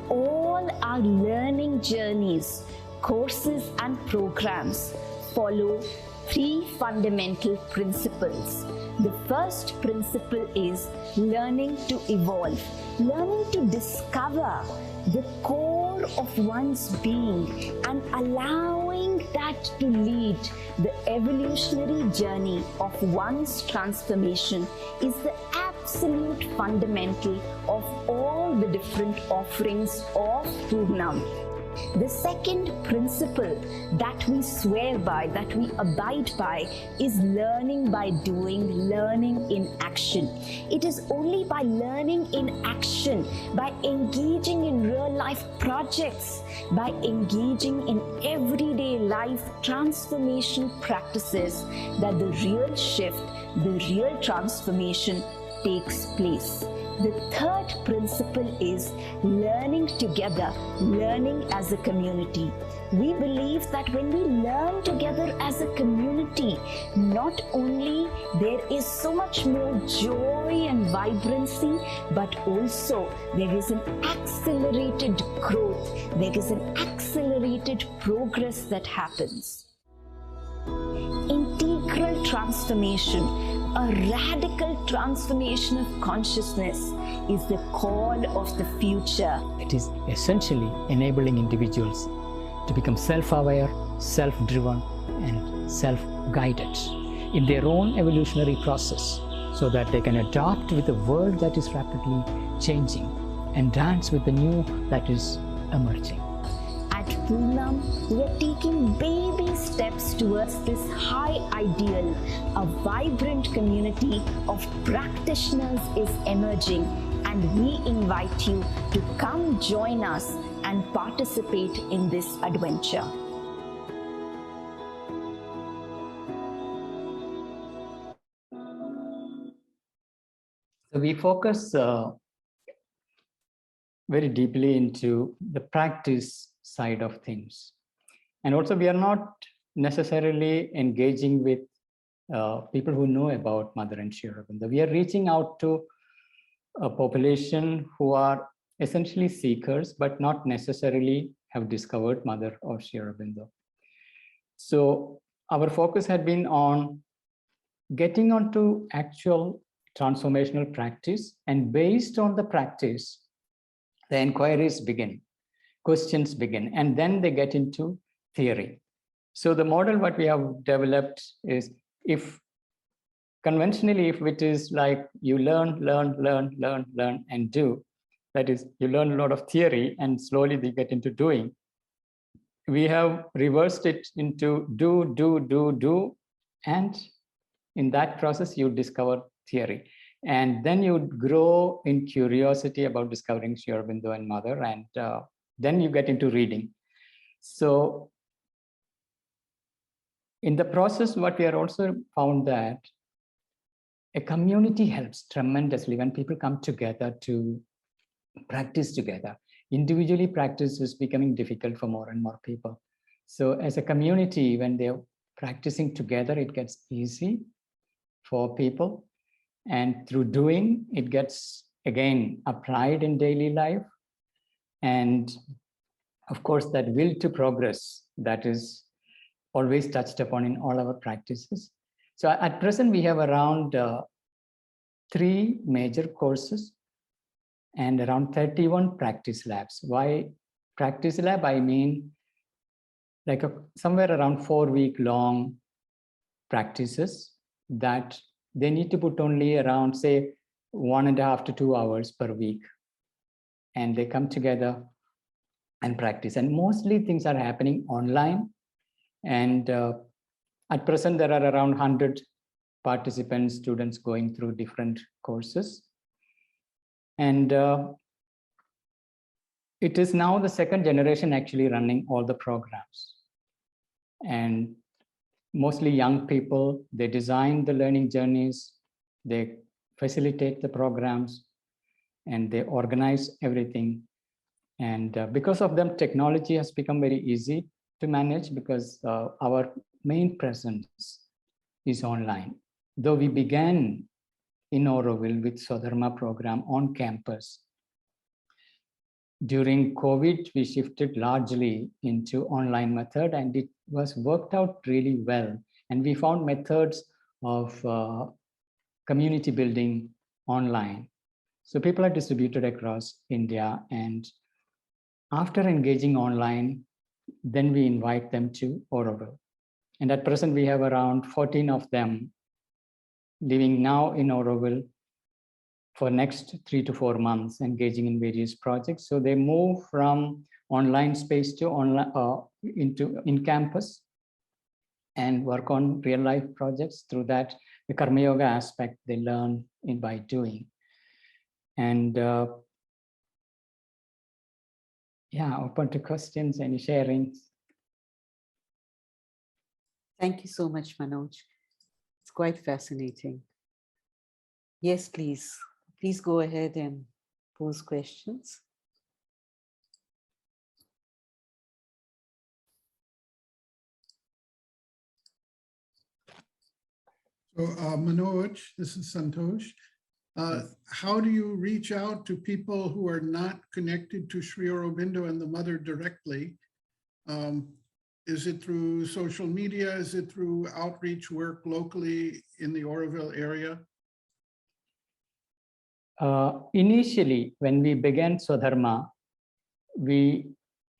all our learning journeys, courses and programs follow 3 fundamental principles. The first principle is learning to evolve, learning to discover the core of one's being and allowing that to lead the evolutionary journey of one's transformation is the absolute fundamental of all the different offerings of Purnam. The second principle that we swear by, that we abide by, is learning by doing, learning in action. It is only by learning in action, by engaging in real life projects, by engaging in everyday life transformation practices that the real shift, the real transformation takes place. The third principle is learning together, learning as a community. We believe that when we learn together as a community, not only there is so much more joy and vibrancy, but also there is an accelerated growth, there is an accelerated progress that happens. Integral transformation, a radical transformation of consciousness, is the call of the future. It is essentially enabling individuals to become self-aware, self-driven, and self-guided in their own evolutionary process, so that they can adapt with a world that is rapidly changing and dance with the new that is emerging. At Purnam, we are taking baby steps towards this high ideal. A vibrant community of practitioners is emerging, and we invite you to come join us and participate in this adventure. So we focus very deeply into the practice side of things. And also we are not necessarily engaging with people who know about Mother and Sri Aurobindo. We are reaching out to a population who are essentially seekers, but not necessarily have discovered Mother or Sri Aurobindo. So our focus had been on getting onto actual transformational practice, and based on the practice, the inquiries begin, questions begin, and then they get into theory. So the model what we have developed is, if conventionally, if it is like you learn, and do, that is, you learn a lot of theory and slowly they get into doing. We have reversed it into do, and in that process, you discover theory. And then you grow in curiosity about discovering Sri Aurobindo and Mother, and then you get into reading. So in the process, what we are also found that a community helps tremendously when people come together to practice together. Individually, practice is becoming difficult for more and more people. So as a community, when they're practicing together, it gets easy for people. And through doing, it gets, again, applied in daily life. And of course, that will to progress, that is always touched upon in all our practices. So at present, we have around 3 major courses and around 31 practice labs. Why practice lab? I mean, like somewhere around 4-week-long practices that they need to put only around, say, 1.5 to 2 hours per week. And they come together and practice. And mostly things are happening online. And at present, there are around 100 participants, students going through different courses. And it is now the second generation actually running all the programs. And mostly young people, they design the learning journeys, they facilitate the programs, and they organize everything. And because of them, technology has become very easy to manage because our main presence is online. Though we began in Auroville with Sadhana program on campus, during COVID, we shifted largely into online method, and it was worked out really well. And we found methods of community building online. So people are distributed across India, and after engaging online, then we invite them to Auroville. And at present, we have around 14 of them living now in Auroville for next 3 to 4 months, engaging in various projects. So they move from online space to online into in-campus and work on real-life projects. Through that, the Karma Yoga aspect they learn by doing. And yeah, open to questions, any sharings. Thank you so much, Manoj. It's quite fascinating. Yes, please. Please go ahead and pose questions. So Manoj, this is Santosh. How do you reach out to people who are not connected to Sri Aurobindo and the mother directly? Is it through social media? Is it through outreach work locally in the Auroville area? Initially, when we began Swadharma, we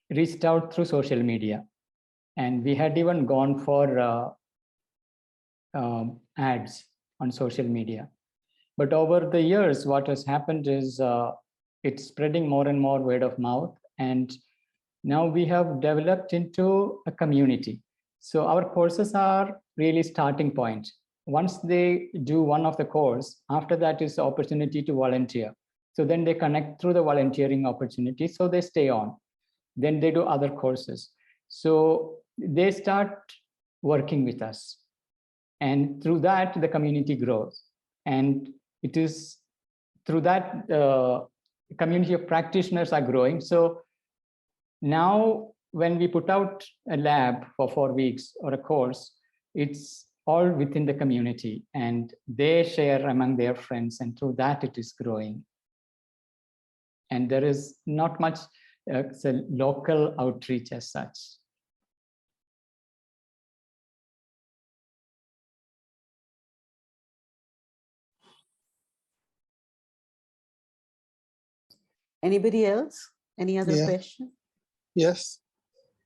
reached out through social media, and we had even gone for ads on social media. But over the years, what has happened is it's spreading more and more word of mouth, and now we have developed into a community. So our courses are really starting point. Once they do one of the course, after that is the opportunity to volunteer. So then they connect through the volunteering opportunity, so they stay on. Then they do other courses. So they start working with us. And through that, the community grows. And it is through that community of practitioners are growing. So now when we put out a lab for 4 weeks or a course, it's all within the community, and they share among their friends, and through that it is growing. And there is not much local outreach as such. Anybody else? Any other question? Yes.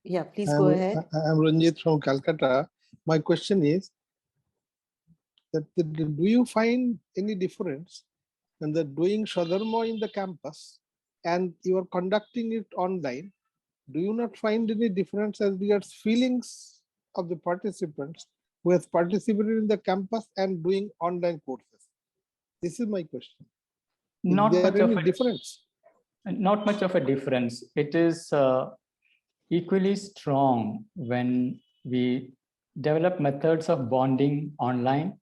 Yeah, please go ahead. I'm Ranjit from Calcutta. My question is that do you find any difference in the doing Sadharma in the campus and you are conducting it online? Do you not find any difference as regards feelings of the participants who have participated in the campus and doing online courses? This is my question. Not is there much any of a difference? Not much of a difference. It is equally strong when we develop methods of bonding online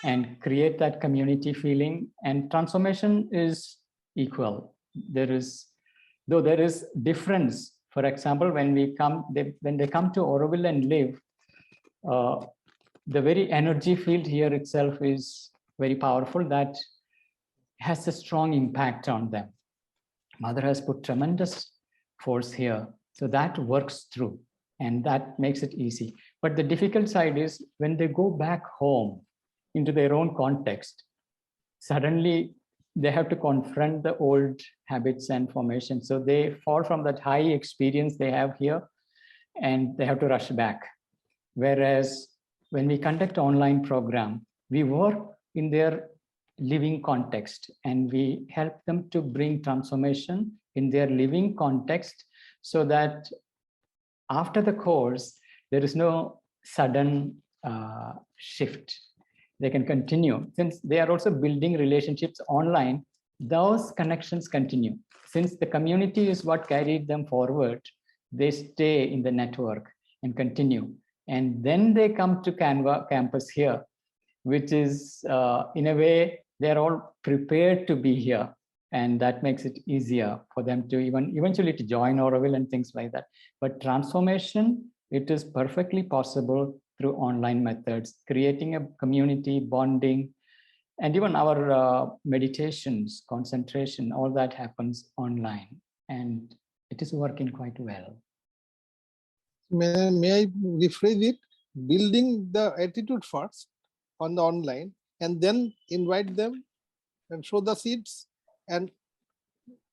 and create that community feeling, and transformation is equal. Though there is difference. For example, when they come to Auroville and live, the very energy field here itself is very powerful. That has a strong impact on them. Mother has put tremendous force here, so that works through. and that makes it easy. But the difficult side is when they go back home into their own context, suddenly they have to confront the old habits and formations. So they fall from that high experience they have here and they have to rush back. Whereas when we conduct online program, we work in their living context and we help them to bring transformation in their living context so that after the course, there is no sudden shift. They can continue. Since they are also building relationships online, those connections continue. Since the community is what carried them forward, they stay in the network and continue. And then they come to Canva campus here, which is in a way, they're all prepared to be here. And that makes it easier for them to even eventually to join Auroville and things like that. But transformation, it is perfectly possible through online methods, creating a community, bonding, and even our meditations, concentration, all that happens online. And it is working quite well. May I rephrase it? Building the attitude first on the online and then invite them and show the seeds and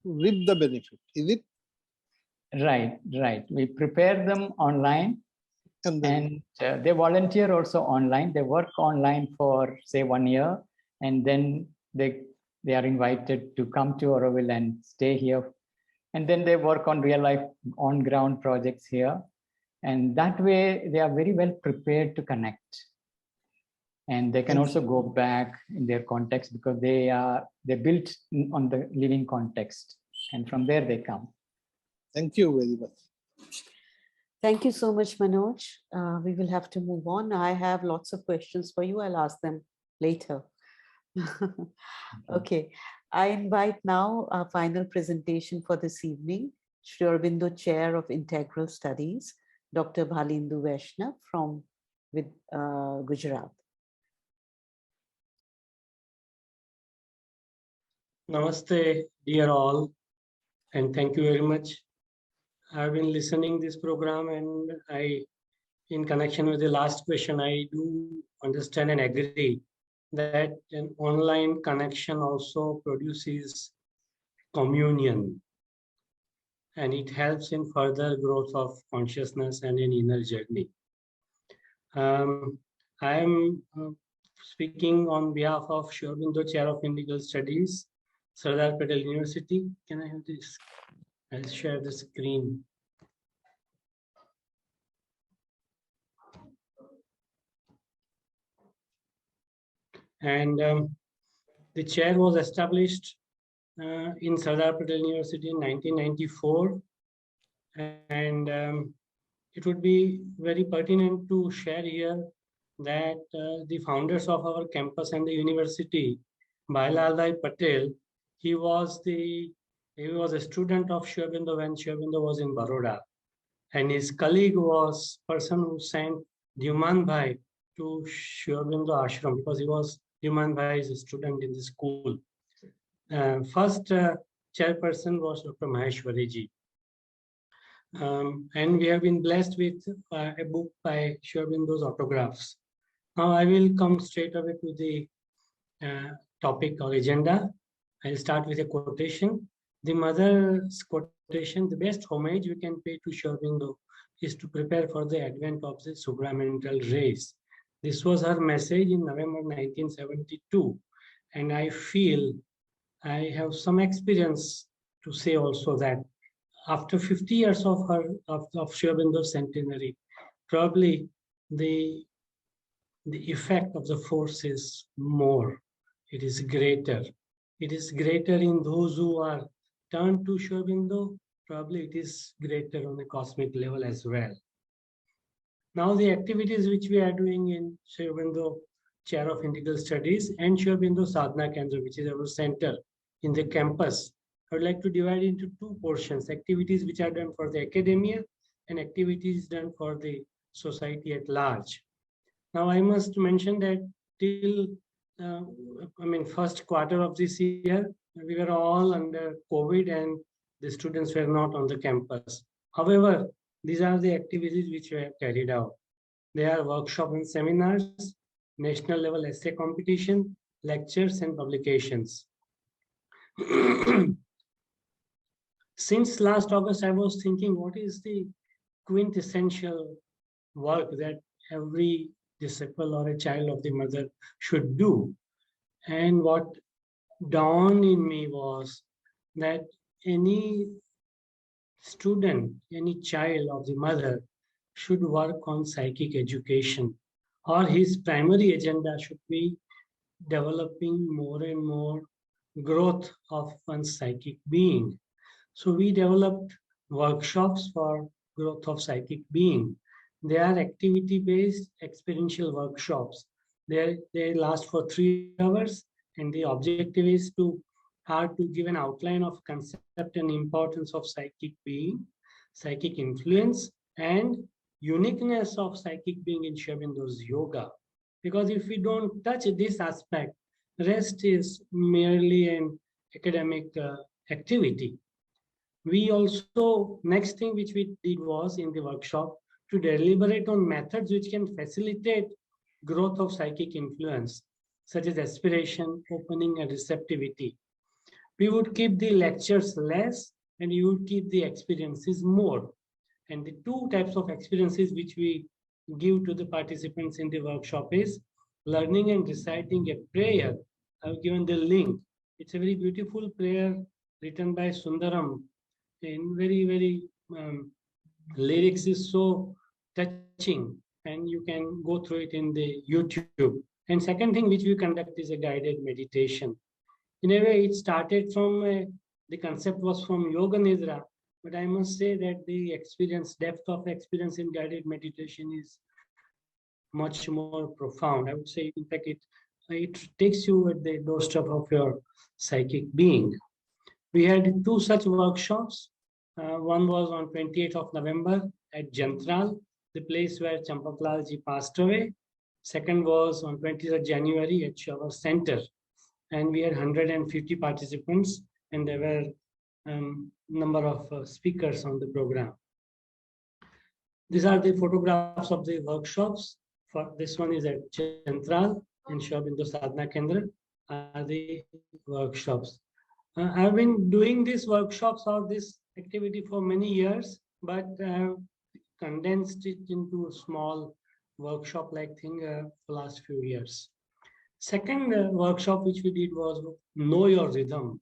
reap the benefit. Is it? Right, right. We prepare them online and they volunteer also online. They work online for say 1 year and then they are invited to come to Auroville and stay here. And then they work on real life on ground projects here. And that way they are very well prepared to connect. And they can also go back in their context because they're built on the living context. And from there they come. Thank you very much. Thank you so much, Manoj. We will have to move on. I have lots of questions for you. I'll ask them later. Okay, I invite now our final presentation for this evening, Sri Aurobindo Chair of Integral Studies, Dr. Bhalindu Vaishnav from Gujarat. Namaste, dear all, and thank you very much. I've been listening this program and in connection with the last question, I do understand and agree that an online connection also produces communion and it helps in further growth of consciousness and an inner journey. I am speaking on behalf of Sri Aurobindo Chair of Integral Studies, Sardar Patel University. Can I have this? I'll share the screen. And the chair was established in Sardar Patel University in 1994. And it would be very pertinent to share here that the founders of our campus and the university, Bhailalbhai Patel, he was a student of Sri Aurobindo when Sri Aurobindo was in Baroda. And his colleague was person who sent Dyuman Bhai to Sri Aurobindo Ashram because Dyuman Bhai is a student in the school. First chairperson was Dr. Maheshwari ji. And we have been blessed with a book by Sri Aurobindo's autographs. Now I will come straight away to the topic or agenda. I'll start with a quotation. The mother's quotation, the best homage we can pay to Sri Aurobindo is to prepare for the advent of the supramental race. This was her message in November 1972. And I feel I have some experience to say also that after 50 years of Sri Aurobindo's centenary, probably the effect of the force is more. It is greater. It is greater in those who are turned to Sri Aurobindo. Probably it is greater on a cosmic level as well. Now the activities which we are doing in Sri Aurobindo Chair of Integral Studies and Sri Aurobindo Sadhna Kendra, which is our center in the campus, I would like to divide into two portions, activities which are done for the academia and activities done for the society at large. Now I must mention that till first quarter of this year, we were all under COVID and the students were not on the campus. However, These are the activities which we have carried out. They are workshops and seminars, national level essay competition, lectures and publications. Since last August, I was thinking, what is the quintessential work that every disciple or a child of the mother should do? And what dawned in me was that any student, any child of the mother should work on psychic education, or his primary agenda should be developing more and more growth of one's psychic being. So we developed workshops for growth of psychic being. They are activity-based experiential workshops. They last for 3 hours, and the objective is to give an outline of concept and importance of psychic being, psychic influence, and uniqueness of psychic being in Sri Aurobindo's yoga. Because if we don't touch this aspect, rest is merely an academic activity. We also, next thing which we did was in the workshop to deliberate on methods which can facilitate growth of psychic influence, such as aspiration, opening, and receptivity. We would keep the lectures less and you would keep the experiences more. And the 2 types of experiences which we give to the participants in the workshop is learning and reciting a prayer. I've given the link. It's a very beautiful prayer written by Sundaram. In very lyrics is so touching, and you can go through it in the YouTube. And second thing which we conduct is a guided meditation. In a way, it started from the concept was from Yoga Nidra, but I must say that the depth of experience in guided meditation is much more profound. I would say, in fact, it takes you at the doorstep of your psychic being. We had 2 such workshops. One was on 28th of November at Jantral, the place where Champaklalji passed away. Second was on 20th of January at our center. And we had 150 participants, and there were number of speakers on the program. These are the photographs of the workshops. For this one is at Jantral and Sri Aurobindo Sadhna Kendra are the workshops. I've been doing these workshops or this activity for many years, but I have condensed it into a small workshop-like thing for the last few years. Second workshop which we did was Know Your Rhythm.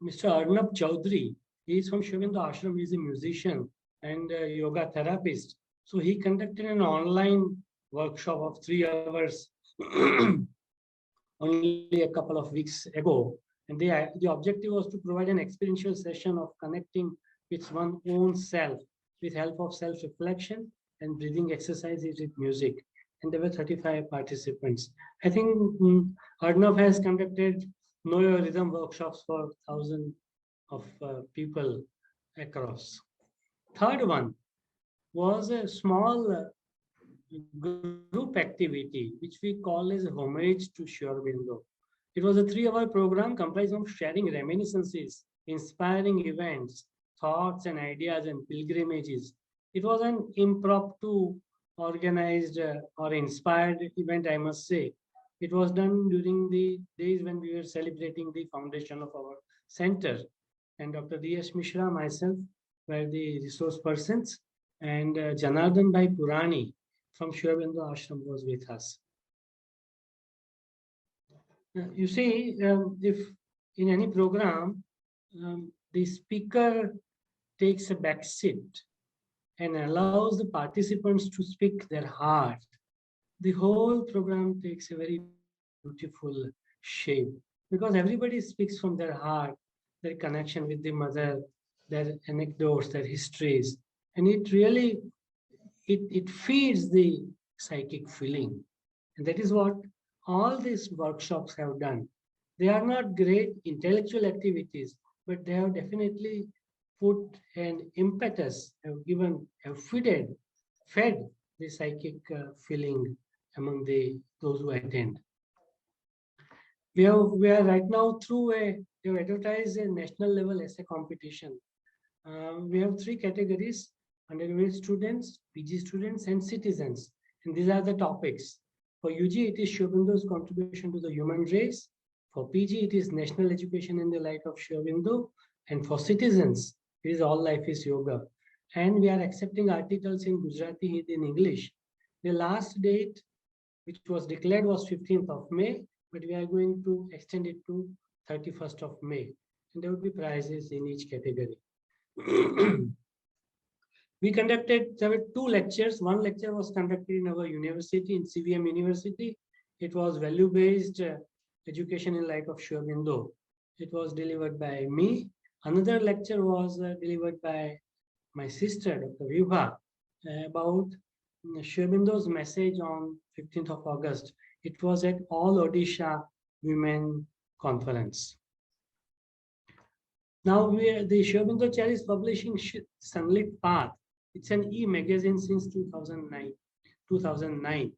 Mr. Arnab Chaudhary, he is from Sri Aurobindo Ashram. He is a musician and a yoga therapist. So he conducted an online workshop of 3 hours only a couple of weeks ago. And the objective was to provide an experiential session of connecting with one's own self with help of self-reflection and breathing exercises with music. And there were 35 participants. I think Arnav has conducted Know Your Rhythm workshops for thousands of people across. Third one was a small group activity, which we call as homage to Sri Aurobindo. It was a 3-hour program comprised of sharing reminiscences, inspiring events, thoughts and ideas and pilgrimages. It was an impromptu, organized or inspired event, I must say. It was done during the days when we were celebrating the foundation of our center. And Dr. D.S. Mishra, myself, were the resource persons, and Janardhan Bhai Purani from Sri Aurobindo Ashram was with us. You see, if in any program, the speaker takes a back seat and allows the participants to speak their heart, the whole program takes a very beautiful shape, because everybody speaks from their heart, their connection with the mother, their anecdotes, their histories, and it really, it feeds the psychic feeling. And that is what all these workshops have done. They are not great intellectual activities, but they have definitely put an impetus, have fed the psychic feeling among those who attend. We are right now through we have advertised a national level essay competition. We have 3 categories. undergraduate students, PG students, and citizens. And these are the topics. For UG, it is Sri Aurobindo's contribution to the human race. For PG, it is national education in the light of Sri Aurobindo. And for citizens, it is all life is yoga. And we are accepting articles in Gujarati, Hindi, and English. The last date, which was declared, was 15th of May, but we are going to extend it to 31st of May. And there will be prizes in each category. There were 2 lectures. One lecture was conducted in our university, in CVM University. It was value-based education in light of Sri Aurobindo. It was delivered by me. Another lecture was delivered by my sister, Dr. Vibha, about Sri Aurobindo's message on 15th of August. It was at All Odisha Women Conference. Now, the Sri Aurobindo Chair is publishing Sunlit Path. It's an e-magazine since 2009.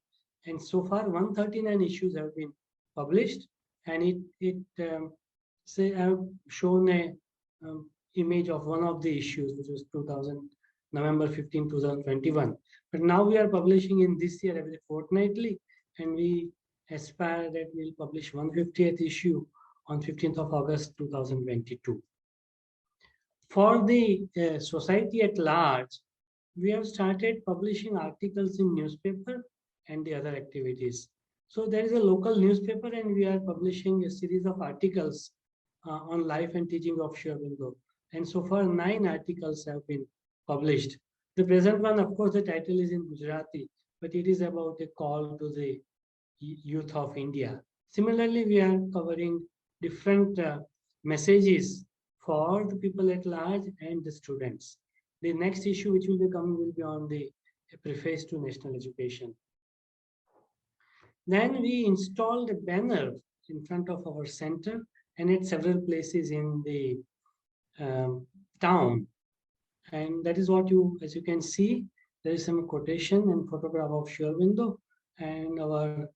And so far, 139 issues have been published. And I have shown a image of one of the issues, which was November 15, 2021. But now we are publishing in this year every fortnightly, and we aspire that we'll publish 150th issue on 15th of August, 2022. For the society at large, we have started publishing articles in newspaper and the other activities. So there is a local newspaper, and we are publishing a series of articles on life and teaching of Sri Aurobindo. And so far, 9 articles have been published. The present one, of course, the title is in Gujarati, but it is about a call to the youth of India. Similarly, we are covering different messages for the people at large and the students. The next issue which will be coming will be on the preface to national education. Then we installed a banner in front of our center and at several places in the town. And that is what as you can see, there is some quotation and photograph of Sri Aurobindo, and our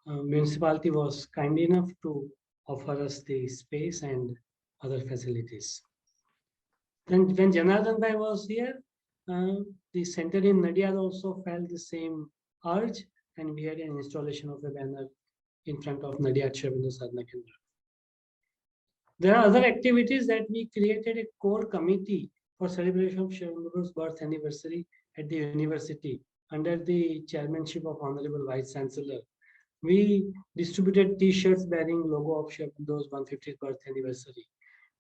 municipality was kind enough to offer us the space and other facilities. Then when Janardhan Bhai was here, the center in Nadiad also felt the same urge, and we had an installation of a banner in front of Nadiad Sri Aurobindo Sadhana Kendra. There are other activities that we created a core committee for celebration of Sri Aurobindo's birth anniversary at the university under the chairmanship of Honorable Vice Chancellor. We distributed T-shirts bearing logo of Sri Aurobindo's 150th birth anniversary.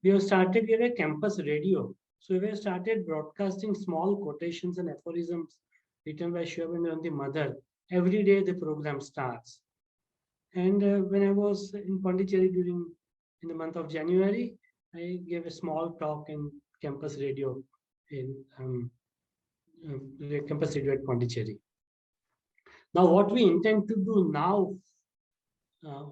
We have a campus radio. So we have started broadcasting small quotations and aphorisms written by Sri Aurobindo and the mother. Every day the program starts. And when I was in Pondicherry in the month of January, I gave a small talk in campus radio campus radio at Pondicherry. Now, what we intend to do now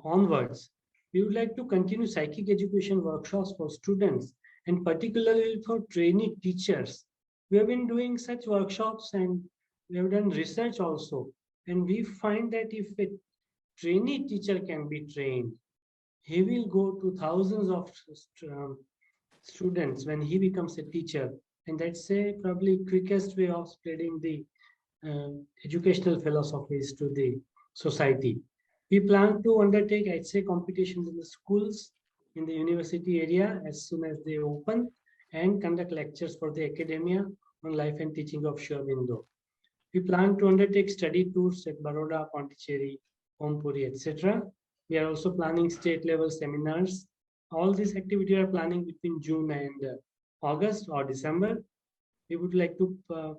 onwards, we would like to continue psychic education workshops for students and particularly for trainee teachers. We have been doing such workshops and we have done research also. And we find that if a trainee teacher can be trained, he will go to thousands of students when he becomes a teacher. And that's probably quickest way of spreading the educational philosophies to the society. We plan to undertake, I'd say, competitions in the schools, in the university area as soon as they open, and conduct lectures for the academia on life and teaching of Sri Aurobindo. We plan to undertake study tours at Baroda, Pondicherry, Ompuri, etc. We are also planning state-level seminars. All these activities are planning between June and August or December. We would like to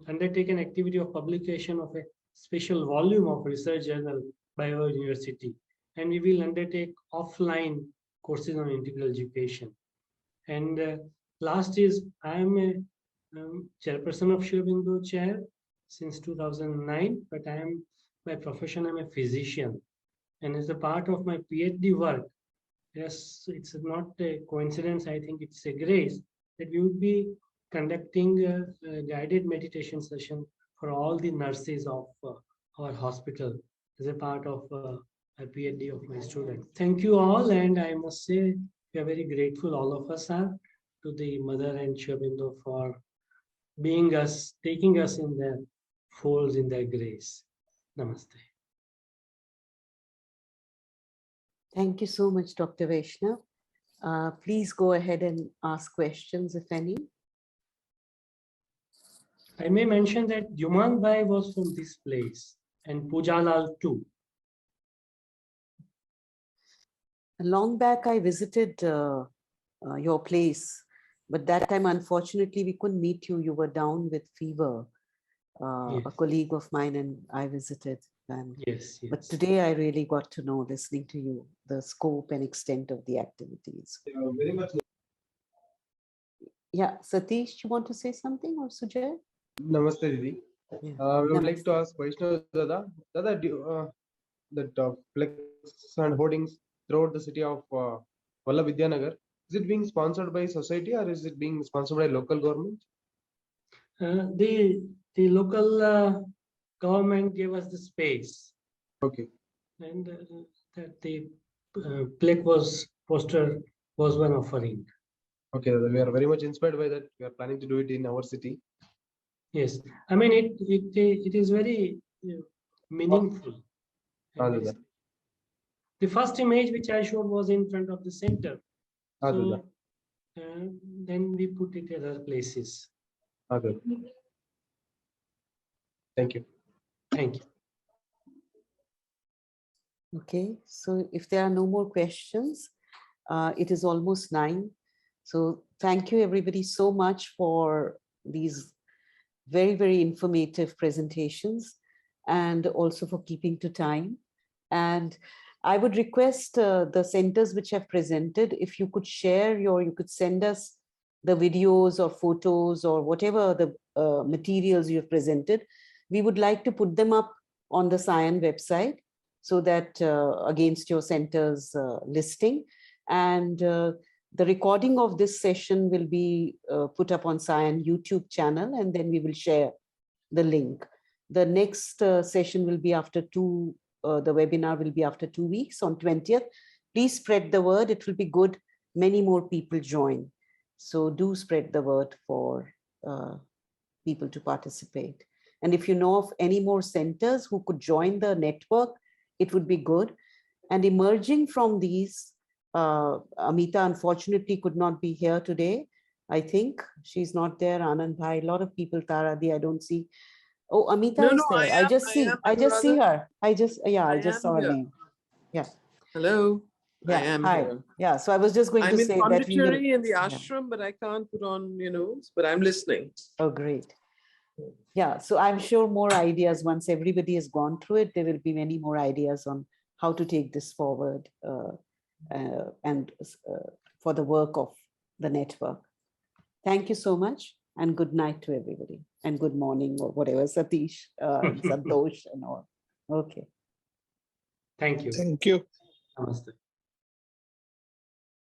undertake an activity of publication of a special volume of research journal by our university. And we will undertake offline courses on integral education. And last is, I am a chairperson of Sri Aurobindo chair since 2009, but I am, by profession, I'm a physician. And as a part of my PhD work, yes, it's not a coincidence, I think it's a grace that we would be conducting a guided meditation session for all the nurses of our hospital as a part of a PhD of my student. Thank you all, and I must say we are very grateful, all of us are, to the mother and Sri Aurobindo for being us, taking us in their folds in their grace. Namaste. Thank you so much, Dr. Vaishnav. Please go ahead and ask questions, if any. I may mention that Juman Bhai was from this place and Pujalal too. Long back, I visited your place, but that time, unfortunately, we couldn't meet you. You were down with fever. Yes. A colleague of mine and I visited. And, Yes, yes. But today, I really got to know, listening to you, the scope and extent of the activities. Very much. Yeah, Satish, you want to say something, or Sujay? Namaste, Didi. Yeah. We would like to ask Vaishnav Dada, that flex and hoardings throughout the city of Vallavidyanagar, is it being sponsored by society or is it being sponsored by local government? The local government gave us the space. Okay. And that the plaque poster was one offering. Okay, we are very much inspired by that. We are planning to do it in our city. Yes, I mean it is very meaningful. The first image which I showed was in front of the center. So then we put it at other places. Thank you. Thank you. Okay, so if there are no more questions, it is almost 9. So thank you everybody so much for these very, very informative presentations and also for keeping to time. And I would request the centers which have presented, if you could share you could send us the videos or photos or whatever the materials you have presented. We would like to put them up on the SAIEN website so that against your center's listing. And the recording of this session will be put up on SAIEN YouTube channel, and then we will share the link. The next session will be after the webinar will be after 2 weeks on 20th. Please spread the word. It will be good. Many more people join. So do spread the word for people to participate. And if you know of any more centers who could join the network, it would be good. And emerging from these, Amita unfortunately could not be here today. I think she's not there. Anand Bhai, a lot of people, Taradi, I don't see. Oh, Amita is there. I just see her. I just saw her name. Yeah. Hello. Yeah. I am Hi. here. Yeah. So I was just going I'm to in say that we will. Pondicherry in the ashram, but I can't put on, but I'm listening. Oh, great. Yeah. So I'm sure more ideas, once everybody has gone through it, there will be many more ideas on how to take this forward and for the work of the network. Thank you so much, and good night to everybody, and good morning, or whatever, Satish, Santosh and all. Okay. Thank you. Thank you. Namaste.